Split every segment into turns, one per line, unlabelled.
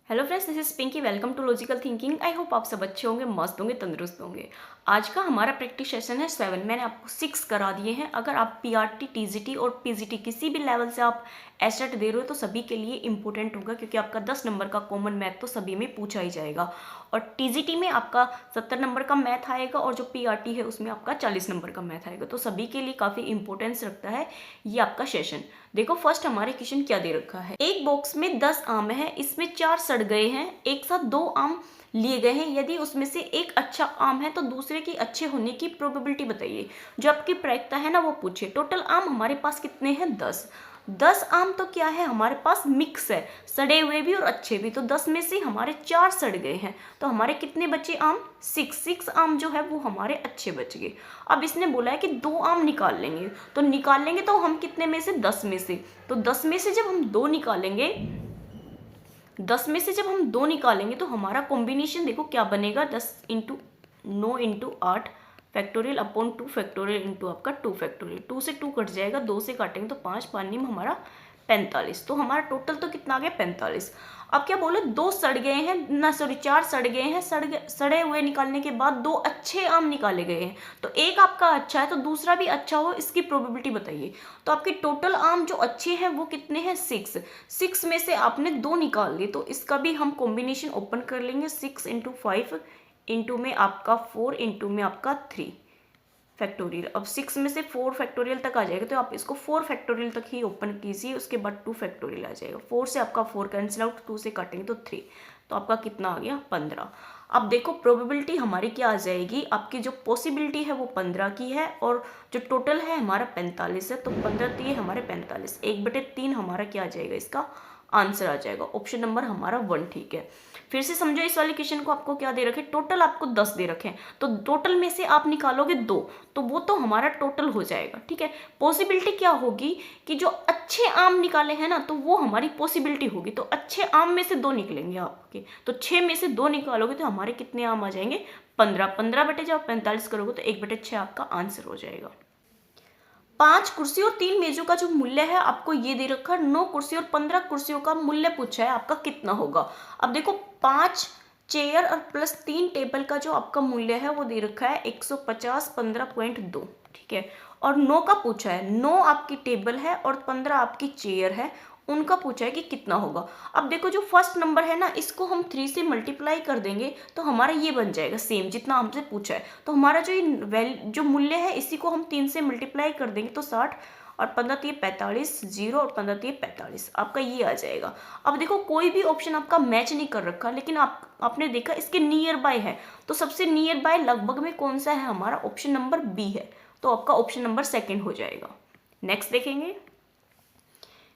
Hello friends, this is Pinky. Welcome to logical thinking. I hope आप सब अच्छे होंगे, मस्त होंगे, तंदुरुस्त होंगे। आज का हमारा प्रैक्टिस सेशन है 7। मैंने आपको 6 करा दिए हैं। अगर आप पीआरटी, टीजीटी और पीजीटी किसी भी लेवल से आप एसेट दे रहे हो तो सभी के लिए इंपॉर्टेंट होगा, क्योंकि आपका 10 नंबर का कॉमन मैथ तो सभी में पूछा ही जाएगा। और टीजीटी में आपका 70 नंबर का मैथ आएगा और जो पीआरटी है उसमें आपका 40 नंबर का मैथ आएगा। तो सभी के लिए काफ़ी इंपॉर्टेंस रखता है ये आपका सेशन। देखो फर्स्ट हमारे क्वेश्चन क्या दे रखा है। एक बॉक्स में 10 आम है, इसमें 4 सड़ गए हैं, एक साथ 2 आम लिए गए हैं। यदि उसमें से एक अच्छा आम है तो दूसरे की अच्छे होने की प्रोबेबिलिटी बताइए। जो आपकी प्रायिकता है ना वो पूछिए। टोटल आम हमारे पास कितने हैं? 10। 10 आम तो क्या है, हमारे पास मिक्स है, सड़े हुए भी और अच्छे भी। तो 10 में से हमारे 4 सड़ गए हैं, तो हमारे कितने बचे आम? 6 आम जो है वो हमारे अच्छे बच गए। अब इसने बोला है कि 2 आम निकाल लेंगे, तो निकाल लेंगे तो हम कितने में से? 10 में से। तो 10 में से जब हम 2 निकालेंगे, 10 में से जब हम 2 निकालेंगे तो हमारा कॉम्बिनेशन देखो क्या बनेगा। 10 into 9 into 8 factorial upon 2 factorial into आपका 2 फैक्टोरियल। 2 से 2 कट जाएगा, 2 से काटेंगे तो 5, 5 में हमारा 45। तो हमारा टोटल तो कितना आ गया? 45। अब क्या बोले? 2 सड़ गए हैं ना, सॉरी 4 सड़ गए हैं। सड़े हुए निकालने के बाद 2 अच्छे आम निकाले गए हैं। तो एक आपका अच्छा है तो दूसरा भी अच्छा हो, इसकी प्रोबेबिलिटी बताइए। तो आपके टोटल आम जो अच्छे हैं वो कितने हैं? 6। 6 में से आपने 2 निकाल लिए, तो इसका भी हम कॉम्बिनेशन ओपन कर लेंगे। 6 इंटू 5 इंटू में आपका 4 इंटू में आपका 3 फैक्टोरियल। अब 6 में से 4 फैक्टोरियल तक आ जाएगा, तो आप इसको 4 फैक्टोरियल तक ही ओपन कीजिए, उसके बाद 2 फैक्टोरियल आ जाएगा। 4 से आपका 4 कैंसिल आउट, 2 से काटेंगे तो 3, तो आपका कितना आ गया? 15। अब देखो प्रोबेबिलिटी हमारी क्या आ जाएगी, आपकी जो पॉसिबिलिटी है वो 15 की है और जो टोटल है हमारा 45 है। तो 15 दिए हमारे 45, 1/3 हमारा क्या आ जाएगा? इसका आंसर आ जाएगा। ऑप्शन नंबर हमारा 1 ठीक है। फिर से समझो इस वाले क्वेश्चन को। आपको क्या दे रखे? टोटल आपको 10 दे रखे हैं, तो टोटल में से आप निकालोगे 2, तो वो तो हमारा टोटल हो जाएगा। ठीक है। पॉसिबिलिटी क्या होगी कि जो अच्छे आम निकाले हैं ना, तो वो हमारी पॉसिबिलिटी होगी। तो अच्छे आम में से 2 निकलेंगे आपके, तो 6 में से 2 निकालोगे तो हमारे कितने आम आ जाएंगे? 15। 15 बटे जब 45 करोगे तो 1/6 आपका आंसर हो जाएगा। 5 कुर्सी और 3 मेजों का जो मूल्य है आपको ये दे रखा है। 9 कुर्सी और 15 कुर्सियों का मूल्य पूछा है, आपका कितना होगा। अब देखो 5 चेयर और प्लस 3 टेबल का जो आपका मूल्य है वो दे रखा है 150 15.2। ठीक है। और 9 का पूछा है, 9 आपकी टेबल है और 15 आपकी चेयर है, उनका पूछा है कि कितना होगा। अब देखो जो फर्स्ट नंबर है ना, इसको हम 3 से मल्टीप्लाई कर देंगे तो हमारा ये बन जाएगा सेम जितना हमसे पूछा है। तो हमारा जो ये जो मूल्य है इसी को हम 3 से मल्टीप्लाई कर देंगे तो 60 और 15 3 45, 0 और 15 3 45, आपका ये आ जाएगा। अब देखो कोई भी ऑप्शन आपका मैच नहीं कर रखा, लेकिन आपने देखा इसके नियर बाय है, तो सबसे नियर बाय लगभग में कौन सा है? हमारा ऑप्शन नंबर बी है, तो आपका ऑप्शन नंबर 2 हो जाएगा। नेक्स्ट देखेंगे।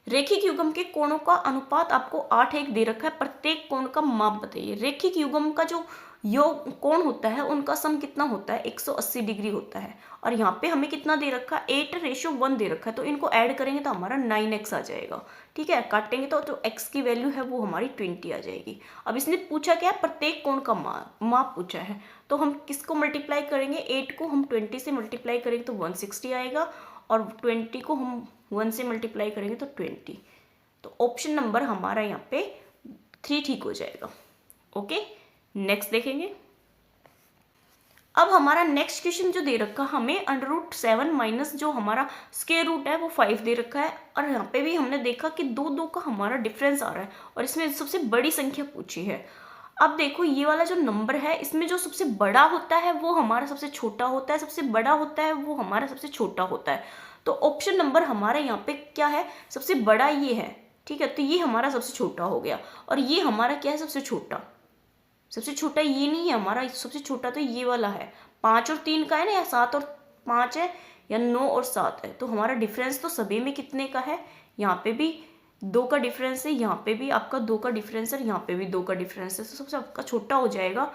रेखिक युग्म के कोणों का अनुपात आपको 8:1 दे रखा है। प्रत्येक कोण का माप बताइए। रेखिक युग्म का जो योग कोण होता है उनका सम कितना होता है? 180 डिग्री होता है। और यहाँ पे हमें कितना दे रखा है? 8:1 दे रखा है, तो इनको ऐड करेंगे तो हमारा 9x आ जाएगा। ठीक है। काटेंगे तो जो x की वैल्यू है वो हमारी 20 आ जाएगी। अब इसने पूछा क्या है? प्रत्येक कोण का माप पूछा है, तो हम किसको मल्टीप्लाई करेंगे? 8 को हम 20 से मल्टीप्लाई करेंगे तो 160 आएगा, और 20 को हम 1 से मल्टीप्लाई करेंगे तो 20। तो ऑप्शन नंबर हमारा यहाँ पे 3 ठीक हो जाएगा। ओके। नेक्स्ट देखेंगे। अब हमारा नेक्स्ट क्वेश्चन जो दे रखा हमें √7 माइनस जो हमारा स्क्वायर रूट है वो 5 दे रखा है। और यहाँ पे भी हमने देखा कि 2 का हमारा डिफरेंस आ रहा है और इसमें सबसे बड़ी संख्या पूछी है। अब देखो ये वाला जो नंबर है इसमें जो सबसे बड़ा होता है वो हमारा सबसे छोटा होता है, सबसे बड़ा होता है वो हमारा सबसे छोटा होता है। तो ऑप्शन नंबर हमारा यहाँ पे क्या है? सबसे बड़ा ये है। ठीक है। तो ये हमारा सबसे छोटा हो गया, और ये हमारा क्या है? सबसे छोटा। सबसे छोटा ये नहीं है हमारा, सबसे छोटा तो ये वाला है। 5 और 3 का है ना, या 7 और 5 है, या 9 और 7 है। तो हमारा डिफरेंस तो सभी में कितने का है? यहाँ पे भी 2 का डिफरेंस है, यहाँ पे भी आपका 2 का डिफरेंस है, यहाँ पे भी 2 का डिफरेंस है। तो सबसे आपका छोटा हो जाएगा,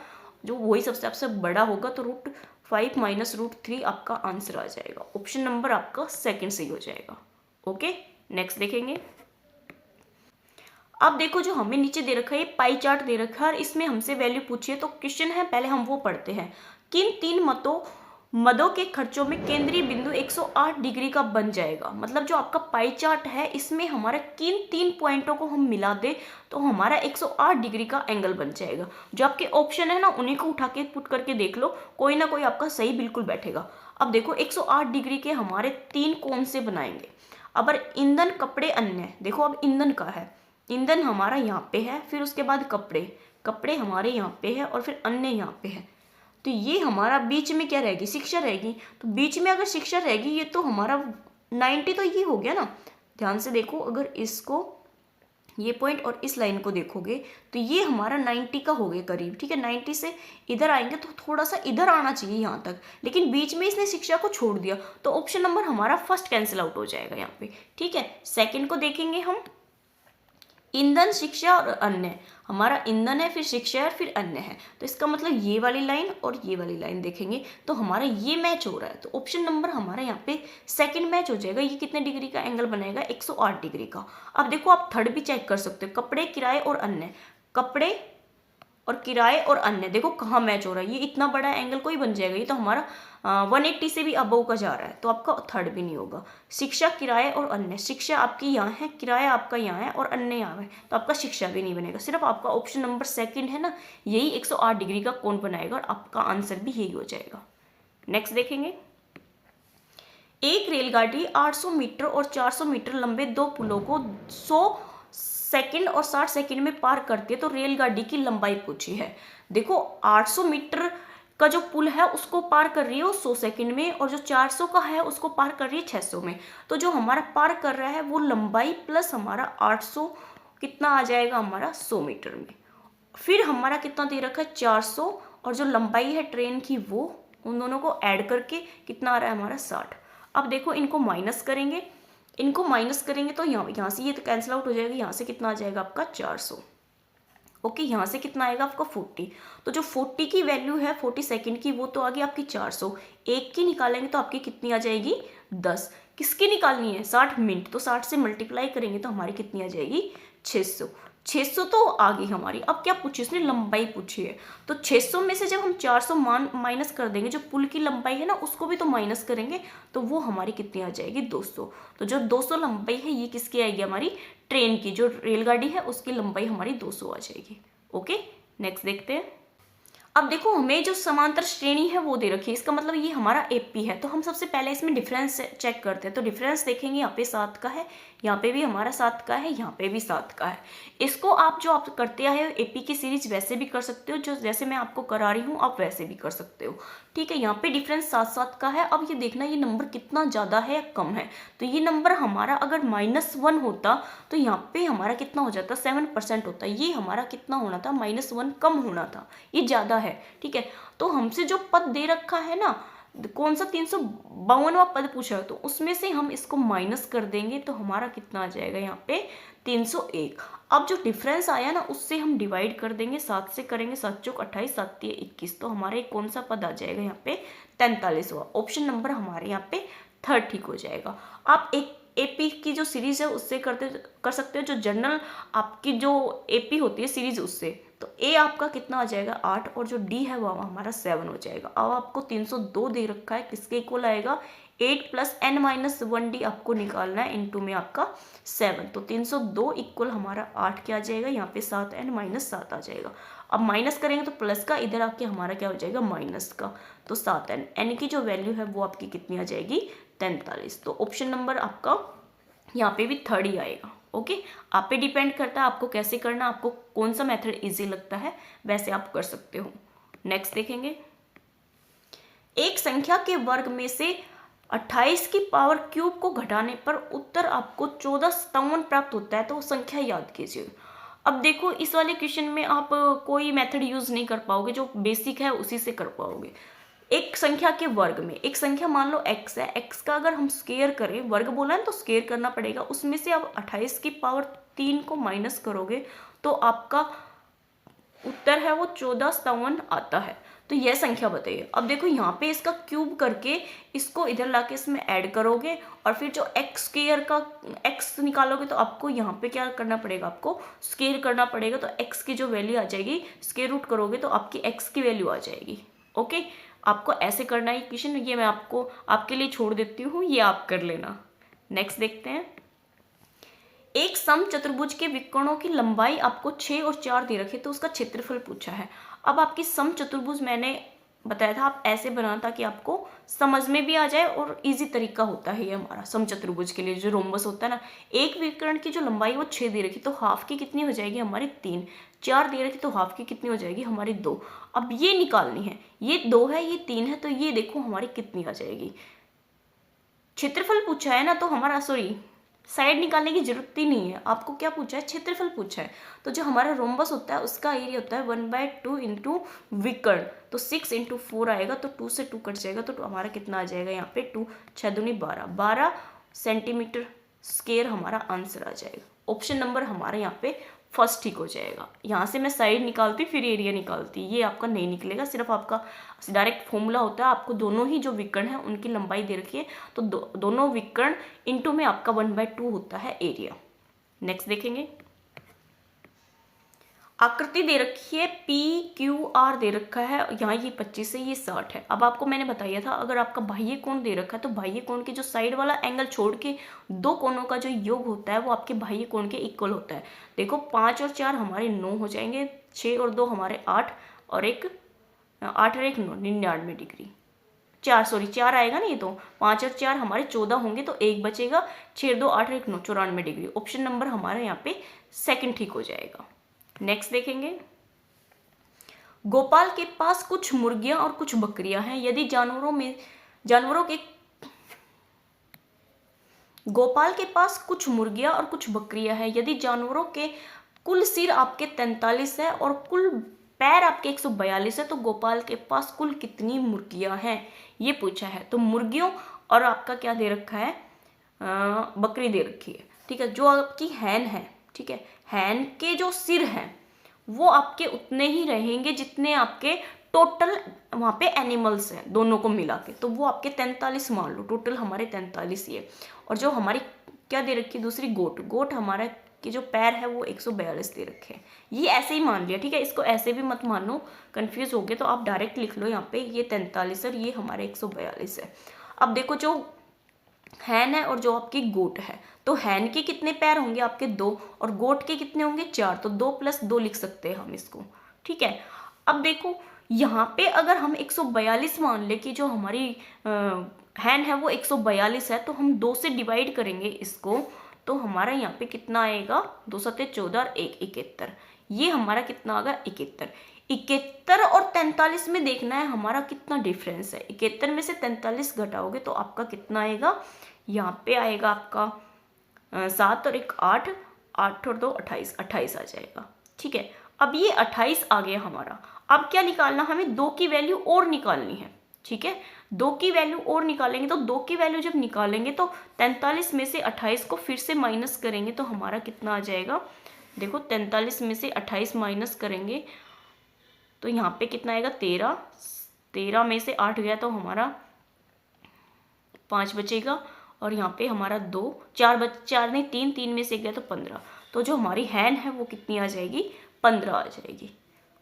जो वही सबसे आपसे बड़ा होगा। तो √5 माइनस √3 आपका आंसर आ जाएगा। ऑप्शन नंबर आपका 2 सही हो जाएगा। ओके। नेक्स्ट देखेंगे। अब देखो जो हमें नीचे दे रखा है पाई चार्ट दे रखा है और इसमें हमसे वैल्यू पूछिए। तो क्वेश्चन है, पहले हम वो पढ़ते हैं। किन 3 मतों मदों के खर्चों में केंद्रीय बिंदु 108 डिग्री का बन जाएगा। मतलब जो आपका पाई चार्ट है इसमें हमारे किन 3 पॉइंटों को हम मिला दे तो हमारा 108 डिग्री का एंगल बन जाएगा। जो आपके ऑप्शन है ना उन्हीं को उठा के पुट करके देख लो, कोई ना कोई आपका सही बिल्कुल बैठेगा। अब देखो 108 डिग्री के हमारे 3 कोण से बनाएंगे। अब ईंधन, कपड़े, अन्य, देखो अब ईंधन का है, ईंधन हमारा यहाँ पे है, फिर उसके बाद कपड़े हमारे यहाँ पे है और फिर अन्य यहाँ पे है। तो ये हमारा बीच में क्या रहेगी, शिक्षा रहेगी। तो बीच में अगर शिक्षा रहेगी ये तो हमारा 90 तो ये हो गया ना। ध्यान से देखो, अगर इसको ये पॉइंट और इस लाइन को देखोगे तो ये हमारा 90 का हो गया करीब, ठीक है। 90 से इधर आएंगे तो थोड़ा सा इधर आना चाहिए यहाँ तक, लेकिन बीच में इसने शिक्षा को छोड़ दिया तो ऑप्शन नंबर हमारा फर्स्ट कैंसिल आउट हो जाएगा यहाँ पे, ठीक है। सेकंड को देखेंगे हम, ईंधन, शिक्षा और अन्य। हमारा ईंधन है, फिर शिक्षा है, फिर अन्य है। तो इसका मतलब ये वाली लाइन और ये वाली लाइन देखेंगे तो हमारा ये मैच हो रहा है। तो ऑप्शन नंबर हमारा यहाँ पे सेकंड मैच हो जाएगा। ये कितने डिग्री का एंगल बनाएगा, 108 डिग्री का। अब देखो आप थर्ड भी चेक कर सकते हो, कपड़े, किराए और अन्य। कपड़े और किराए और अन्य, देखो कहाँ मैच हो रहा है। ये इतना बड़ा एंगल कोई बन जाएगा, ये तो हमारा 180 से भी अबव का जा रहा है, तो आपका थर्ड भी नहीं होगा। शिक्षा, किराए और अन्य, शिक्षा आपकी यहाँ है, किराया आपका यहाँ है और अन्य यहाँ है, तो आपका शिक्षा भी नहीं बनेगा। सिर्फ आपका ऑप्शन नंबर सेकंड है ना, यही 108 डिग्री का कोण बनाएगा और आपका आंसर भी यही हो जाएगा। नेक्स्ट देखेंगे, एक रेलगाड़ी 800 मीटर और 400 मीटर लंबे 2 पुलों को 100 सेकंड और 60 सेकंड में पार करती है, तो रेलगाड़ी की लंबाई पूछी है। देखो 800 मीटर का जो पुल है उसको पार कर रही है वो 100 सेकंड में, और जो 400 का है उसको पार कर रही है 600 में। तो जो हमारा पार कर रहा है वो लंबाई प्लस हमारा 800 कितना आ जाएगा हमारा 100 मीटर में। फिर हमारा कितना दे रखा है 400, और जो लंबाई है ट्रेन की वो, उन दोनों को ऐड करके कितना आ रहा है हमारा 60। अब देखो इनको माइनस करेंगे, तो यहाँ से ये तो कैंसिल आउट हो जाएगा। यहाँ से कितना आ जाएगा आपका 400, ओके। यहाँ से कितना आएगा आपका 40। तो जो 40 की वैल्यू है 40 सेकंड की वो तो आ गई आपकी 400। एक की निकालेंगे तो आपकी कितनी आ जाएगी 10। किसकी निकालनी है 60 मिनट, तो 60 से मल्टीप्लाई करेंगे तो हमारी कितनी आ जाएगी 600। 600 तो आ गई हमारी। अब क्या पूछी उसने, लंबाई पूछी है। तो 600 में से जब हम 400 माइनस कर देंगे, जो पुल की लंबाई है ना उसको भी तो माइनस करेंगे, तो वो हमारी कितनी आ जाएगी 200। तो जो 200 लंबाई है ये किसकी आएगी, हमारी ट्रेन की। जो रेलगाड़ी है उसकी लंबाई हमारी 200 आ जाएगी, ओके। नेक्स्ट देखते हैं। अब देखो हमें जो समांतर श्रेणी है वो दे रखी है, इसका मतलब ये हमारा एपी है। तो हम सबसे पहले इसमें डिफरेंस चेक करते हैं। तो डिफरेंस देखेंगे, यहाँ पे 7 का है, यहाँ पे भी हमारा 7 का है, यहाँ पे भी 7 का है। इसको आप जो आप करते आए हो एपी की सीरीज वैसे भी कर सकते हो, जो जैसे मैं आपको करा रही हूँ आप वैसे भी कर सकते हो, ठीक है। यहाँ पे डिफरेंस 7-7 का है। अब ये देखना ये नंबर कितना ज़्यादा है या कम है। तो ये नंबर हमारा अगर -1 होता तो यहाँ पे हमारा कितना हो जाता 7% होता। ये हमारा कितना होना था -1 कम होना था, ये ज़्यादा है, ठीक है। तो हमसे जो पद दे रखा है ना, कौन सा 352वां पद पूछा है, तो उसमें से हम इसको माइनस कर देंगे तो हमारा कितना आ जाएगा यहाँ पे 301। अब जो डिफरेंस आया ना उससे हम डिवाइड कर देंगे, 7 से करेंगे, 7 चौक 28, 7 तिया 21, तो हमारे कौन सा पद आ जाएगा यहाँ पे 43वां। ऑप्शन नंबर हमारे यहाँ पे थर्ड ठीक हो जाएगा। आप एक एपी की जो सीरीज है उससे कर सकते हो, जो जनरल आपकी जो एपी होती है सीरीज उससे। तो ए आपका कितना आ जाएगा 8, और जो डी है वो हमारा 7 हो जाएगा। अब आपको 302 दे रखा है, किसके इक्वल आएगा 8 + n-1d आपको निकालना है, इनटू में आपका 7। तो 302 इक्वल हमारा 8 क्या आ जाएगा, यहाँ पे 7n-7 आ जाएगा। अब माइनस करेंगे तो प्लस का, इधर आके हमारा क्या हो जाएगा माइनस का। तो 7n, n की जो वैल्यू है वो आपकी कितनी आ जाएगी 43। तो ऑप्शन नंबर आपका यहाँ पे भी थर्ड ही आएगा, ओके। आप पे डिपेंड करता है आपको कैसे करना, आपको कौन सा मेथड इजी लगता है वैसे आप कर सकते हो। नेक्स्ट देखेंगे, एक संख्या के वर्ग में से 28 की पावर क्यूब को घटाने पर उत्तर आपको 1457 प्राप्त होता है, तो वो संख्या याद कीजिए। अब देखो इस वाले क्वेश्चन में आप कोई मेथड यूज नहीं कर पाओगे, जो बेसिक है उसी से कर पाओगे। एक संख्या के वर्ग में, एक संख्या मान लो x है, x का अगर हम स्केयर करें, वर्ग बोला है तो स्केयर करना पड़ेगा, उसमें से आप 28 की पावर 3 को माइनस करोगे तो आपका उत्तर है वो 1457 आता है। तो यह संख्या बताइए। अब देखो यहाँ पे इसका क्यूब करके इसको इधर लाके इसमें ऐड करोगे, और फिर जो एक्स स्क्वायर का एक्स निकालोगे तो आपको यहाँ पे क्या करना पड़ेगा, आपको स्क्वायर करना पड़ेगा। तो एक्स की जो वैल्यू आ जाएगी, स्क्वायर रूट करोगे तो आपकी एक्स की वैल्यू आ जाएगी, ओके। आपको ऐसे करना है इक्वेशन, ये मैं आपको आपके लिए छोड़ देती हूँ, ये आप कर लेना। नेक्स्ट देखते हैं। एक समचतुर्भुज के विकर्णों की लंबाई आपको 6 और 4 दे रखे, तो उसका क्षेत्रफल पूछा है। अब आपकी समचतुर्भुज मैंने बताया था आप ऐसे बनाना ताकि आपको समझ में भी आ जाए, और इजी तरीका होता है ये हमारा समचतुर्भुज के लिए। जो रोम्बस होता है ना, एक विकर्ण की जो लंबाई वो 6 दे रखी, तो हाफ की कितनी हो जाएगी हमारी 3, 4 दे रखी तो हाफ की कितनी हो जाएगी हमारी 2। अब ये निकालनी है, ये 2 है ये 3 है, तो ये देखो हमारी कितनी आ जाएगी। क्षेत्रफल पूछा है ना, तो हमारा सॉरी साइड निकालने की जरूरत ही नहीं है, आपको क्या पूछा है, क्षेत्रफल पूछा है। तो जो हमारा रोम्बस होता है उसका एरिया होता है 1/2 इंटू विकर्ण, तो 6 इंटू 4 आएगा, तो 2 से 2 कट जाएगा, तो हमारा कितना आ जाएगा यहाँ पे 2, 6 दूनी 12, 12 सेंटीमीटर स्क्वायर हमारा आंसर आ जाएगा। ऑप्शन नंबर हमारा यहाँ पे फर्स्ट ठीक हो जाएगा। यहाँ से मैं साइड निकालती फिर एरिया निकालती, ये आपका नहीं निकलेगा, सिर्फ आपका डायरेक्ट फॉर्मूला होता है। आपको दोनों ही जो विकर्ण है उनकी लंबाई दे रखी है, तो दोनों विकर्ण इंटू में आपका 1/2 होता है एरिया। नेक्स्ट देखेंगे। आकृति दे रखी है PQR दे रखा है, यहाँ ये 25 है ये 60 है। अब आपको मैंने बताया था अगर आपका बाह्य कोण दे रखा है तो बाह्य कोण के जो साइड वाला एंगल छोड़ के दो कोणों का जो योग होता है वो आपके बाह्य कोण के इक्वल होता है। देखो 5 और 4 हमारे 9 हो जाएंगे, 6 और 2 हमारे 8 और 1 9, 99 डिग्री। 4 आएगा ना, ये तो 5 और 4 हमारे 14 होंगे, तो 1 बचेगा, 6 2 8 1 9, 94 डिग्री। ऑप्शन नंबर हमारा यहाँ पे सेकंड ठीक हो जाएगा। नेक्स्ट देखेंगे। गोपाल के पास कुछ मुर्गियां और कुछ बकरियां हैं, यदि गोपाल के पास कुछ मुर्गियां और कुछ बकरियां हैं, यदि जानवरों के कुल सिर आपके 43 है और कुल पैर आपके 142 है, तो गोपाल के पास कुल कितनी मुर्गियां हैं, ये पूछा है। तो मुर्गियों और आपका क्या दे रखा है, बकरी दे रखी है, ठीक है। जो आपकी हैन है, ठीक है, हैन के जो सिर हैं वो आपके उतने ही रहेंगे जितने आपके टोटल वहाँ पे एनिमल्स हैं दोनों को मिला के, तो वो आपके 43 मान लो, टोटल हमारे 43 ही है। और जो हमारी क्या दे रखी है दूसरी, गोट हमारा के जो पैर है वो 142 दे रखे हैं। ये ऐसे ही मान लिया, ठीक है, इसको ऐसे भी मत मानो, कंफ्यूज हो गए तो आप डायरेक्ट लिख लो यहाँ पे ये 43 और ये हमारे 142 है। अब देखो जो हैन है और जो आपकी गोट है, तो हैन के कितने पैर होंगे आपके 2 और गोट के कितने होंगे 4, तो 2 + 2 लिख सकते हैं हम इसको, ठीक है। अब देखो यहाँ पे अगर हम 142 मान ले कि जो हमारी हैन है वो 142 है, तो हम 2 से डिवाइड करेंगे इसको, तो हमारा यहाँ पे कितना आएगा, 2 7 14 और 1 71, ये हमारा कितना आ गया 71। 71 और 43 में देखना है हमारा कितना डिफरेंस है। 71 में से 43 घटाओगे तो आपका कितना आएगा, यहाँ पे आएगा आपका 7 और 1 8, 8 और 2 28, 28 आ जाएगा, ठीक है। अब ये 28 आ गया हमारा। अब क्या निकालना, हमें 2 की वैल्यू और निकालनी है, ठीक है। 2 की वैल्यू और निकालेंगे, तो 2 की वैल्यू जब निकालेंगे तो 43 में से 28 को फिर से माइनस करेंगे, तो हमारा कितना आ जाएगा, देखो 43 में से 28 माइनस करेंगे तो यहाँ पे कितना आएगा 13, 13 में से 8 गया तो हमारा 5 बचेगा, और यहाँ पे हमारा 2 4 नहीं 3 में से गया तो 15, तो जो हमारी हैन है वो कितनी आ जाएगी 15 आ जाएगी।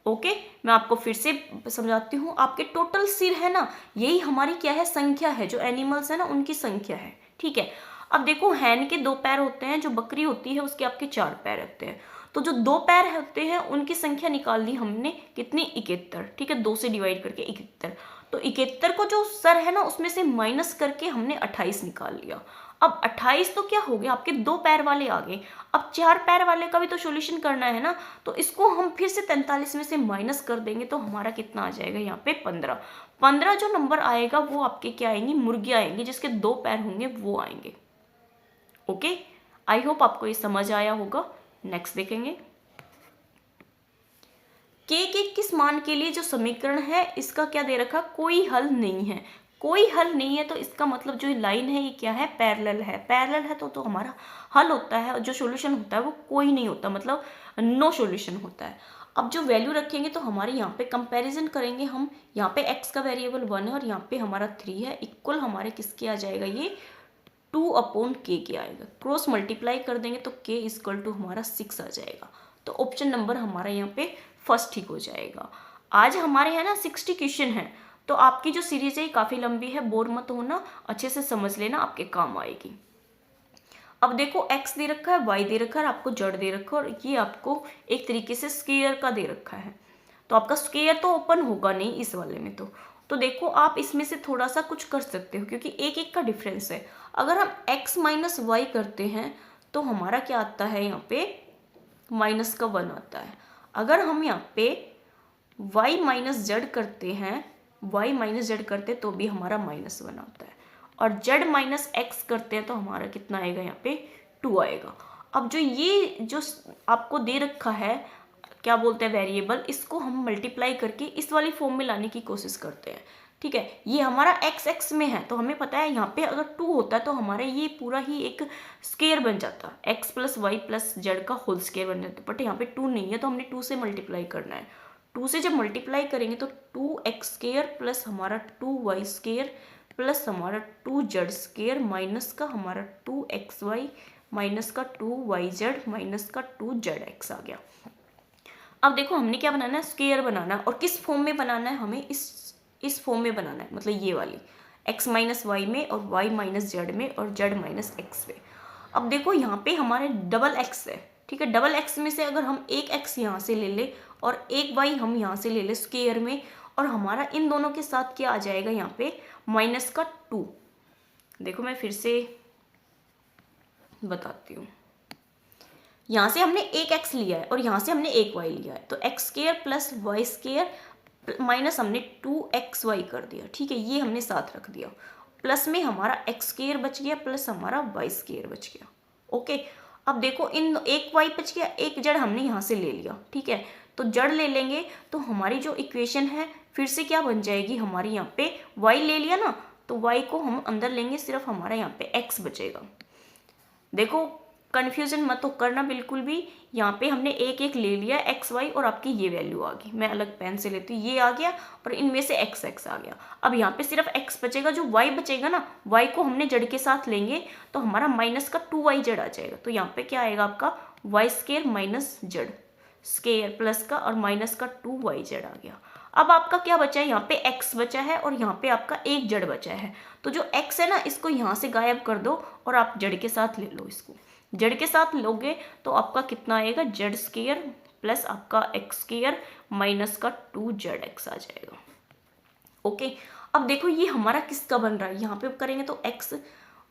ओके, मैं आपको फिर से समझाती हूँ। आपके टोटल सिर है ना, यही हमारी क्या है, संख्या है, जो एनिमल्स है ना उनकी संख्या है, ठीक है। अब देखो हैन के 2 पैर होते हैं, जो बकरी होती है उसके आपके 4 पैर होते हैं, तो जो 2 पैर होते हैं उनकी संख्या निकाल ली हमने कितनी 71, ठीक है, 2 से डिवाइड करके 71। तो 71 को जो सर है ना उसमें से माइनस करके हमने 28 निकाल लिया। अब 28 तो क्या हो गया, आपके 2 पैर वाले आ गए। अब 4 पैर वाले का भी तो सॉल्यूशन करना है ना, तो इसको हम फिर से 43 में से माइनस कर देंगे, तो हमारा कितना आ जाएगा यहाँ पे 15। 15 जो नंबर आएगा वो आपके क्या आएंगी, मुर्गियाँ आएंगी, जिसके 2 पैर होंगे वो आएंगे। ओके, आई होप आपको ये समझ आया होगा। नेक्स्ट देखेंगे। के किस मान के लिए जो समीकरण है इसका क्या दे रखा, कोई हल नहीं है। कोई हल नहीं है तो इसका मतलब जो लाइन है ये क्या है, पैरेलल है। पैरेलल है तो हमारा हल होता है, और जो सॉल्यूशन होता है वो कोई नहीं होता, मतलब नो सॉल्यूशन होता है। अब जो वैल्यू रखेंगे तो हमारे यहाँ पे कंपैरिजन करेंगे हम, यहाँ पे x का वेरिएबल 1 है और यहाँ पे हमारा 3 है, इक्वल हमारे किसके आ जाएगा, ये 2/k के आएगा। क्रॉस मल्टीप्लाई कर देंगे तो k = हमारा 6 आ जाएगा। तो ऑप्शन नंबर हमारा यहाँ पे फर्स्ट ठीक हो जाएगा। आज हमारे है ना 60 क्वेश्चन है, तो आपकी जो सीरीज है काफ़ी लंबी है, बोर मत होना, अच्छे से समझ लेना, आपके काम आएगी। अब देखो x दे रखा है, y दे रखा है, आपको z दे रखा है, और ये आपको एक तरीके से स्क्वायर का दे रखा है। तो आपका स्क्वायर तो ओपन होगा नहीं इस वाले में। तो देखो आप इसमें से थोड़ा सा कुछ कर सकते हो, क्योंकि एक एक का डिफरेंस है। अगर हम x माइनस वाई करते हैं तो हमारा क्या आता है, यहाँ पे माइनस का 1 आता है। अगर हम यहाँ पे y माइनस जेड करते हैं, y माइनस जेड करते तो भी हमारा -1 आता है, और z माइनस एक्स करते हैं तो हमारा कितना आएगा, यहाँ पे 2 आएगा। अब जो आपको दे रखा है, क्या बोलते हैं, वेरिएबल, इसको हम मल्टीप्लाई करके इस वाली फॉर्म में लाने की कोशिश करते हैं। ठीक है, ये हमारा x में है, तो हमें पता है यहाँ पे अगर 2 होता है तो हमारे ये पूरा ही एक स्क्वायर बन जाता, x plus Y plus Z का होल स्क्वायर बन जाता। बट यहाँ पे 2 नहीं है, तो हमने 2 से मल्टीप्लाई करना है। 2 से जब मल्टीप्लाई करेंगे तो 2x स्क्वायर प्लस हमारा 2y स्क्वायर प्लस हमारा 2z स्क्वायर माइनस का हमारा 2xy माइनस का 2yz माइनस का 2zx आ गया। अब देखो हमने क्या बनाना है, स्क्वायर बनाना है, और किस फॉर्म में बनाना है, हमें इस फॉर्म में बनाना है, मतलब ये वाली x माइनस वाई में और y माइनस जेड में और z माइनस एक्स में। अब देखो यहाँ पे हमारे डबल x है, ठीक है, डबल x में से अगर हम एक x यहाँ से ले ले और एक y हम यहाँ से ले ले स्क्वायर में, और हमारा इन दोनों के साथ क्या आ जाएगा, यहाँ पे माइनस का 2। देखो मैं फिर से बताती हूँ, यहाँ से हमने एक x लिया है और यहाँ से हमने एक y लिया है, तो x square plus Y square minus हमने 2xy कर दिया। ठीक है, ये हमने साथ रख दिया, प्लस में हमारा x स्क्वायर बच गया प्लस हमारा y स्क्वायर बच गया। ओके, अब देखो इन एक y बच गया, एक जड़ हमने यहाँ से ले लिया। ठीक है, तो जड़ ले लेंगे तो हमारी जो इक्वेशन है फिर से क्या बन जाएगी, हमारी यहाँ पे y ले लिया ना, तो y को हम अंदर लेंगे, सिर्फ हमारा यहाँ पे x बचेगा। देखो कन्फ्यूजन मत तो करना बिल्कुल भी, यहाँ पे हमने एक एक ले लिया एक्स वाई और आपकी ये वैल्यू आ गई। मैं अलग पेन से लेती हूँ, ये आ गया और इनमें से एक्स एक्स आ गया। अब यहाँ पे सिर्फ एक्स बचेगा, जो वाई बचेगा ना, वाई को हमने जड़ के साथ लेंगे तो हमारा माइनस का 2y जड़ आ जाएगा। तो यहाँ पे क्या आएगा आपका वाई स्क्वायर माइनस जड़ स्क्वायर प्लस का और माइनस का 2y जड़ आ गया। अब आपका क्या बचा है, यहाँ पे x बचा है और यहाँ पे आपका एक जड़ बचा है। तो जो x है ना, इसको यहाँ से गायब कर दो और आप जड़ के साथ ले लो। इसको जड़ के साथ लोगे तो आपका कितना आएगा, जेड स्क्वायर प्लस आपका एक्स स्क्वायर माइनस का 2zx आ जाएगा। ओके, अब देखो ये हमारा किसका बन रहा है, यहाँ पे करेंगे तो x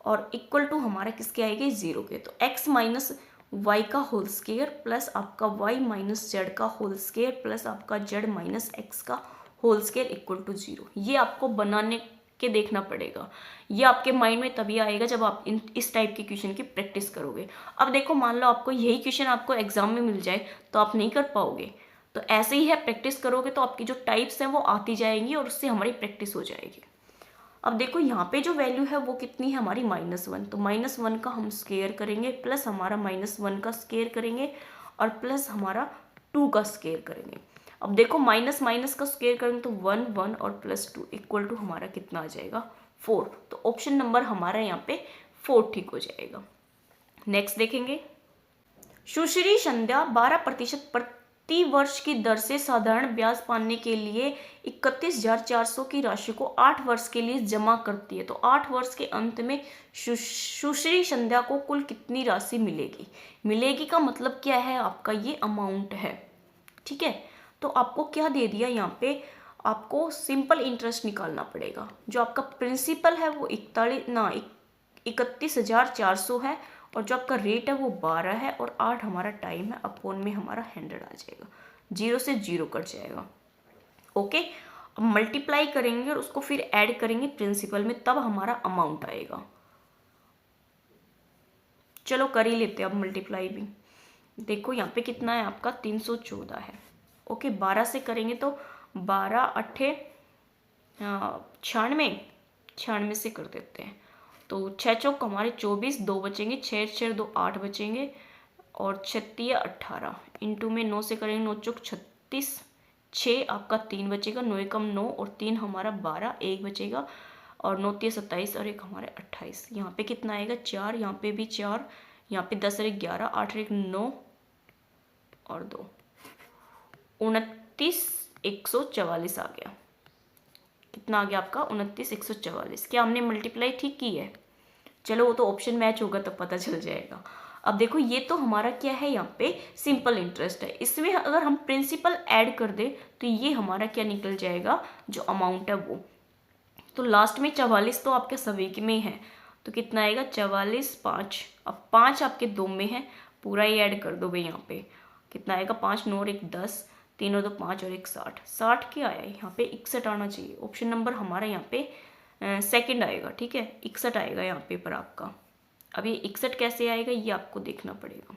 और इक्वल टू हमारा किसके आएंगे, 0 के। तो x माइनस वाई का होल स्क्वायर प्लस आपका y माइनस जेड का होल स्क्वायर प्लस आपका z माइनस एक्स का होल स्क्वायर इक्वल टू 0। ये आपको बनाने के देखना पड़ेगा, ये आपके माइंड में तभी आएगा जब आप इस टाइप के क्वेश्चन की प्रैक्टिस करोगे। अब देखो मान लो आपको यही क्वेश्चन आपको एग्जाम में मिल जाए तो आप नहीं कर पाओगे। तो ऐसे ही है, प्रैक्टिस करोगे तो आपकी जो टाइप्स हैं वो आती जाएंगी और उससे हमारी प्रैक्टिस हो जाएगी। अब देखो यहाँ पे जो वैल्यू है वो कितनी है हमारी -1, तो -1 का हम स्क्वायर करेंगे प्लस हमारा -1 का स्क्वायर करेंगे और प्लस हमारा 2 का स्क्वायर करेंगे। अब देखो माइनस माइनस का स्क्वायर करेंगे तो 1 1 और प्लस 2 इक्वल टू हमारा कितना आ जाएगा, 4। तो ऑप्शन नंबर हमारा यहाँ पे 4 ठीक हो जाएगा। नेक्स्ट देखेंगे, सुश्री संध्या 12% प्रति वर्ष की दर से साधारण ब्याज पाने के लिए 31,400 की राशि को 8 वर्ष के लिए जमा करती है। तो 8 वर्ष के अंत में सुश्री संध्या को कुल कितनी राशि मिलेगी। मिलेगी का मतलब क्या है, आपका ये अमाउंट है। ठीक है, तो आपको क्या दे दिया, यहाँ पे आपको सिंपल इंटरेस्ट निकालना पड़ेगा। जो आपका प्रिंसिपल है वो 31,400 है और जो आपका रेट है वो 12 है और 8 हमारा टाइम है, अपॉन में हमारा 100 आ जाएगा, 0 से 0 कट जाएगा। ओके, अब मल्टीप्लाई करेंगे और उसको फिर ऐड करेंगे प्रिंसिपल में, तब हमारा अमाउंट आएगा। चलो कर ही लेते हैं अब मल्टीप्लाई भी। देखो यहाँ पे कितना है आपका 314 है। ओके, 12 से करेंगे तो 12 8 96 से कर देते हैं। तो 6 चौक हमारे 24, 2 बचेंगे, 6 6 2 8 बचेंगे और 36 18 इंटू में 9 से करेंगे, 9 चौक 36, 6 आपका 3 बचेगा, 9 एकम 9 और 3 हमारा 12, 1 बचेगा और 9 3 27 और 1 हमारे 28। यहाँ पे कितना आएगा 4, यहाँ पे भी 4, यहाँ पे 10 और 1 11, 8 और 1 9 और 2 29 144 आ गया। कितना कितना आ गया आपका 29,144। क्या हमने मल्टीप्लाई ठीक की है? चलो वो तो ऑप्शन मैच होगा तब पता चल जाएगा। अब देखो ये तो हमारा क्या है, यहाँ पे सिंपल इंटरेस्ट है। इसमें अगर हम प्रिंसिपल ऐड कर दे तो ये हमारा क्या निकल जाएगा, जो अमाउंट है वो। तो लास्ट में 44 तो आपके सभी में है, तो कितना आएगा 44 5। अब 5 आपके 2 में है, पूरा ही ऐड कर दो भाई। यहाँ पे कितना आएगा, 5 9 और 1 10, 3 और 2 5 और 1 60। 60 क्या आया यहाँ पे, 61 आना चाहिए। ऑप्शन नंबर हमारा यहाँ पे सेकंड आएगा, ठीक है, 61 आएगा यहाँ पे पर आपका। अब ये 61 कैसे आएगा ये आपको देखना पड़ेगा।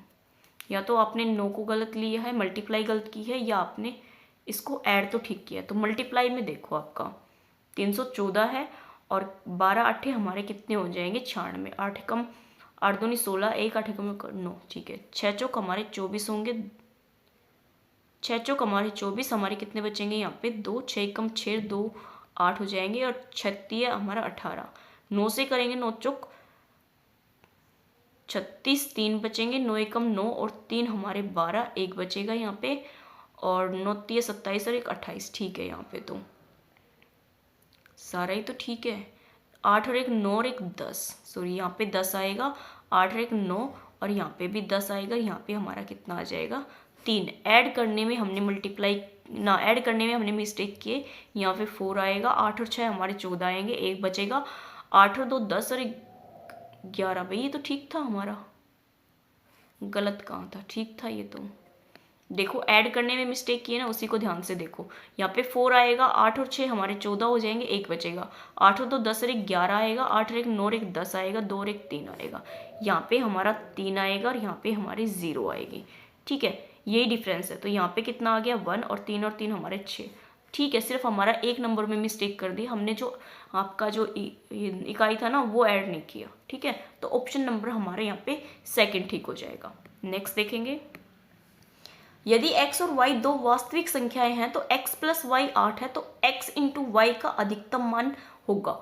या तो आपने 9 को गलत लिया है, मल्टीप्लाई गलत की है, या आपने इसको ऐड तो ठीक किया है। तो मल्टीप्लाई में देखो आपका 314 है और 12 8 हमारे कितने हो जाएंगे 96। 8 कम 8 दूनी 16, 1 8 कम 9, ठीक है। 6 चौक हमारे 24 होंगे, 6 चौक हमारे 24, हमारे कितने बचेंगे यहाँ पे 2, 6 कम 6 2 8 हो जाएंगे, और 36 हमारा 18। 9 से करेंगे 9 चौक 36, 3 बचेंगे, 9 एकम 9 और 3 हमारे 12, 1 बचेगा यहाँ पे, और 9 3 27 और 1 28, ठीक है। यहाँ पे तो सारा ही तो ठीक है। 8 और 1 9 और 1 10, सॉरी यहाँ पे 10 आएगा, 8 और 1 9 और यहाँ पे भी 10 आएगा। यहाँ पे हमारा कितना आ जाएगा 3। ऐड करने में हमने मल्टीप्लाई ना ऐड करने में हमने मिस्टेक किए, यहाँ पे 4 आएगा। 8 और 6 हमारे 14 आएंगे, 1 बचेगा। 8 और 2 10 और 1 11। भाई ये तो ठीक था हमारा, गलत कहाँ था, ठीक था ये तो। देखो ऐड करने में मिस्टेक किए ना, उसी को ध्यान से देखो। यहाँ पे 4 आएगा, 8 और 6 हमारे 14 हो जाएंगे, 1 बचेगा। 8 और 2 10 और 1 11 आएगा, 8 और 1 9 और 1 10 आएगा, 2 और 1 3 आएगा। यहाँ पे हमारा 3 आएगा और यहाँ पे हमारी 0 आएगी, ठीक है। यही डिफरेंस है। तो यहाँ पे कितना आ गया 1 और 3 हमारे 6, ठीक है। सिर्फ हमारा एक नंबर में मिस्टेक कर दी हमने, जो आपका जो इकाई था ना वो ऐड नहीं किया, ठीक है। तो ऑप्शन नंबर हमारे यहाँ पे सेकंड ठीक हो जाएगा। नेक्स्ट देखेंगे, यदि x और y दो वास्तविक संख्याएं हैं तो x प्लस वाई 8 है, तो x इंटू वाई का अधिकतम मान होगा।